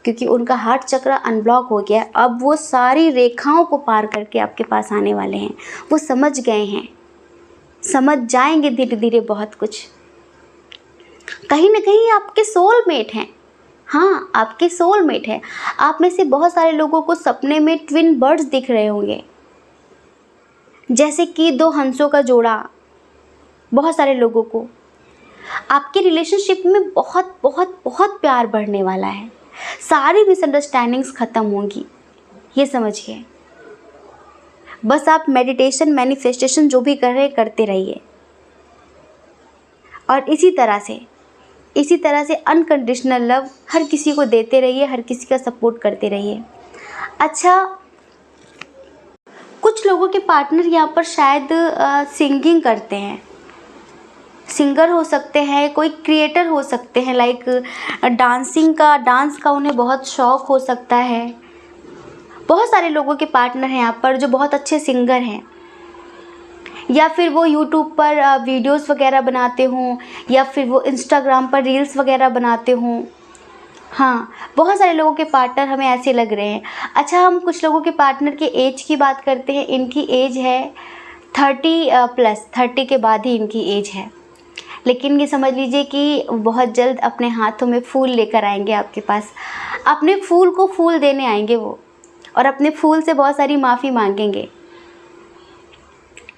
क्योंकि उनका हार्ट चक्र अनब्लॉक हो गया। अब वो सारी रेखाओं को पार करके आपके पास आने वाले हैं। वो समझ गए हैं, समझ जाएंगे धीरे धीरे बहुत कुछ। कहीं ना कहीं आपके सोलमेट हैं, हाँ आपके सोलमेट हैं। आप में से बहुत सारे लोगों को सपने में ट्विन बर्ड्स दिख रहे होंगे, जैसे कि 2 हंसों का जोड़ा। बहुत सारे लोगों को आपके रिलेशनशिप में बहुत बहुत बहुत प्यार बढ़ने वाला है, सारी मिसअंडरस्टैंडिंग्स ख़त्म होंगी, ये समझिए। बस आप मेडिटेशन, मैनिफेस्टेशन जो भी कर रहे हैं करते रहिए, और इसी तरह से अनकंडीशनल लव हर किसी को देते रहिए, हर किसी का सपोर्ट करते रहिए। अच्छा, कुछ लोगों के पार्टनर यहाँ पर शायद सिंगिंग करते हैं, सिंगर हो सकते हैं, कोई क्रिएटर हो सकते हैं, लाइक डांस का उन्हें बहुत शौक़ हो सकता है। बहुत सारे लोगों के पार्टनर हैं यहाँ पर जो बहुत अच्छे सिंगर हैं, या फिर वो यूट्यूब पर वीडियोस वगैरह बनाते हों, या फिर वो इंस्टाग्राम पर रील्स वगैरह बनाते हों। हाँ, बहुत सारे लोगों के पार्टनर हमें ऐसे लग रहे हैं। अच्छा, हम कुछ लोगों के पार्टनर के एज की बात करते हैं। इनकी एज है 30+, 30 के बाद ही इनकी एज है। लेकिन ये समझ लीजिए कि बहुत जल्द अपने हाथों में फूल लेकर आएंगे आपके पास। अपने फूल को फूल देने आएंगे वो, और अपने फूल से बहुत सारी माफ़ी मांगेंगे।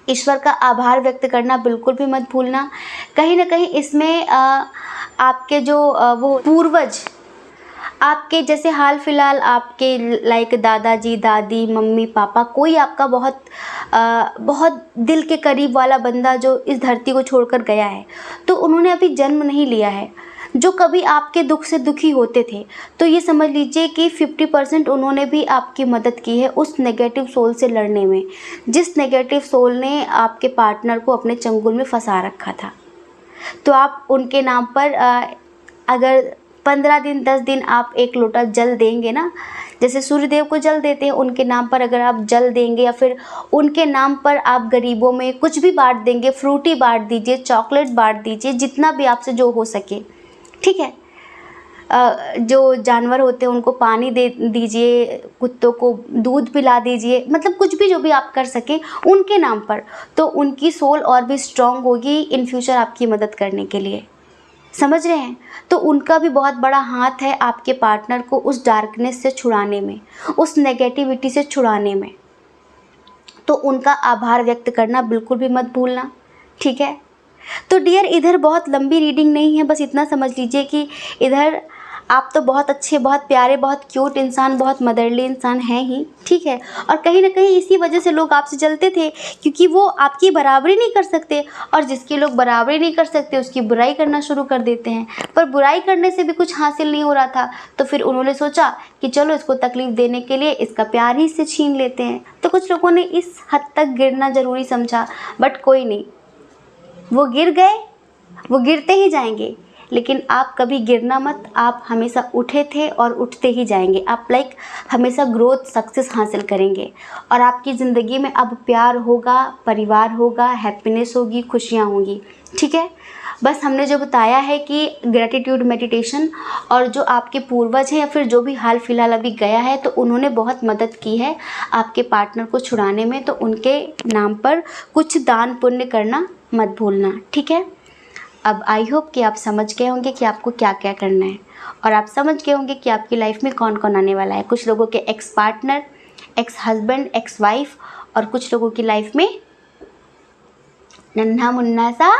ईश्वर का आभार व्यक्त करना बिल्कुल भी मत भूलना। कहीं ना कहीं इसमें आपके जो वो पूर्वज, आपके जैसे हाल फिलहाल आपके लाइक दादाजी, दादी, मम्मी, पापा, कोई आपका बहुत दिल के करीब वाला बंदा जो इस धरती को छोड़कर गया है, तो उन्होंने अभी जन्म नहीं लिया है, जो कभी आपके दुख से दुखी होते थे, तो ये समझ लीजिए कि 50% उन्होंने भी आपकी मदद की है उस नेगेटिव सोल से लड़ने में, जिस नेगेटिव सोल ने आपके पार्टनर को अपने चंगुल में फंसा रखा था। तो आप उनके नाम पर अगर 15 दिन 10 दिन आप एक लोटा जल देंगे ना, जैसे सूर्यदेव को जल देते हैं, उनके नाम पर अगर आप जल देंगे या फिर उनके नाम पर आप गरीबों में कुछ भी बांट देंगे, फ्रूटी बांट दीजिए, चॉकलेट बांट दीजिए, जितना भी आपसे जो हो सके, ठीक है। जो जानवर होते हैं उनको पानी दे दीजिए, कुत्तों को दूध पिला दीजिए, मतलब कुछ भी जो भी आप कर सकें उनके नाम पर, तो उनकी सोल और भी स्ट्रांग होगी इन फ्यूचर आपकी मदद करने के लिए। समझ रहे हैं? तो उनका भी बहुत बड़ा हाथ है आपके पार्टनर को उस डार्कनेस से छुड़ाने में, उस नेगेटिविटी से छुड़ाने में। तो उनका आभार व्यक्त करना बिल्कुल भी मत भूलना, ठीक है। तो डियर, इधर बहुत लंबी रीडिंग नहीं है, बस इतना समझ लीजिए कि इधर आप तो बहुत अच्छे, बहुत प्यारे, बहुत क्यूट इंसान, बहुत मदरली इंसान हैं ही, ठीक है। और कहीं ना कहीं इसी वजह से लोग आपसे जलते थे, क्योंकि वो आपकी बराबरी नहीं कर सकते, और जिसके लोग बराबरी नहीं कर सकते उसकी बुराई करना शुरू कर देते हैं। पर बुराई करने से भी कुछ हासिल नहीं हो रहा था, तो फिर उन्होंने सोचा कि चलो इसको तकलीफ़ देने के लिए इसका प्यार ही से छीन लेते हैं। तो कुछ लोगों ने इस हद तक गिरना ज़रूरी समझा, बट कोई नहीं, वो गिर गए, वो गिरते ही जाएंगे, लेकिन आप कभी गिरना मत। आप हमेशा उठे थे और उठते ही जाएंगे। आप हमेशा ग्रोथ, सक्सेस हासिल करेंगे, और आपकी ज़िंदगी में अब प्यार होगा, परिवार होगा, हैप्पीनेस होगी, खुशियाँ होंगी, ठीक है। बस हमने जो बताया है कि ग्रैटिट्यूड मेडिटेशन, और जो आपके पूर्वज हैं या फिर जो भी हाल फिलहाल अभी गया है, तो उन्होंने बहुत मदद की है आपके पार्टनर को छुड़ाने में। तो उनके नाम पर कुछ दान पुण्य करना मत भूलना, ठीक है। अब आई होप कि आप समझ गए होंगे कि आपको क्या क्या करना है, और आप समझ गए होंगे कि आपकी लाइफ में कौन कौन आने वाला है। कुछ लोगों के ex partner, ex husband, ex wife, और कुछ लोगों की लाइफ में नन्हा मुन्ना सा,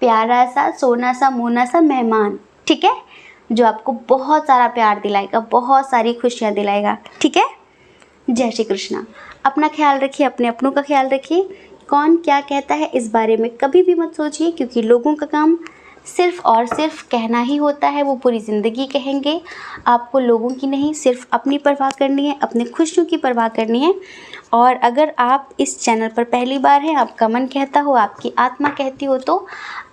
प्यारा सा, सोना सा, मोना सा मेहमान, ठीक है, जो आपको बहुत सारा प्यार दिलाएगा, बहुत सारी खुशियाँ दिलाएगा, ठीक है। जय श्री कृष्णा। अपना ख्याल रखिए, अपने अपनों का ख्याल रखिए। कौन क्या कहता है इस बारे में कभी भी मत सोचिए, क्योंकि लोगों का काम सिर्फ़ और सिर्फ कहना ही होता है। वो पूरी ज़िंदगी कहेंगे, आपको लोगों की नहीं, सिर्फ अपनी परवाह करनी है, अपनी खुशियों की परवाह करनी है। और अगर आप इस चैनल पर पहली बार हैं, आपका मन कहता हो, आपकी आत्मा कहती हो, तो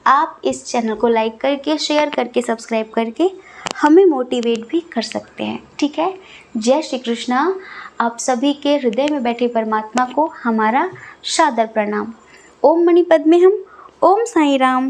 आप इस चैनल को लाइक करके, शेयर करके, सब्सक्राइब करके हमें मोटिवेट भी कर सकते हैं, ठीक है। जय श्री कृष्णा। आप सभी के हृदय में बैठे परमात्मा को हमारा सादर प्रणाम। ओम मणि पद्मे हम। ओम साईं राम।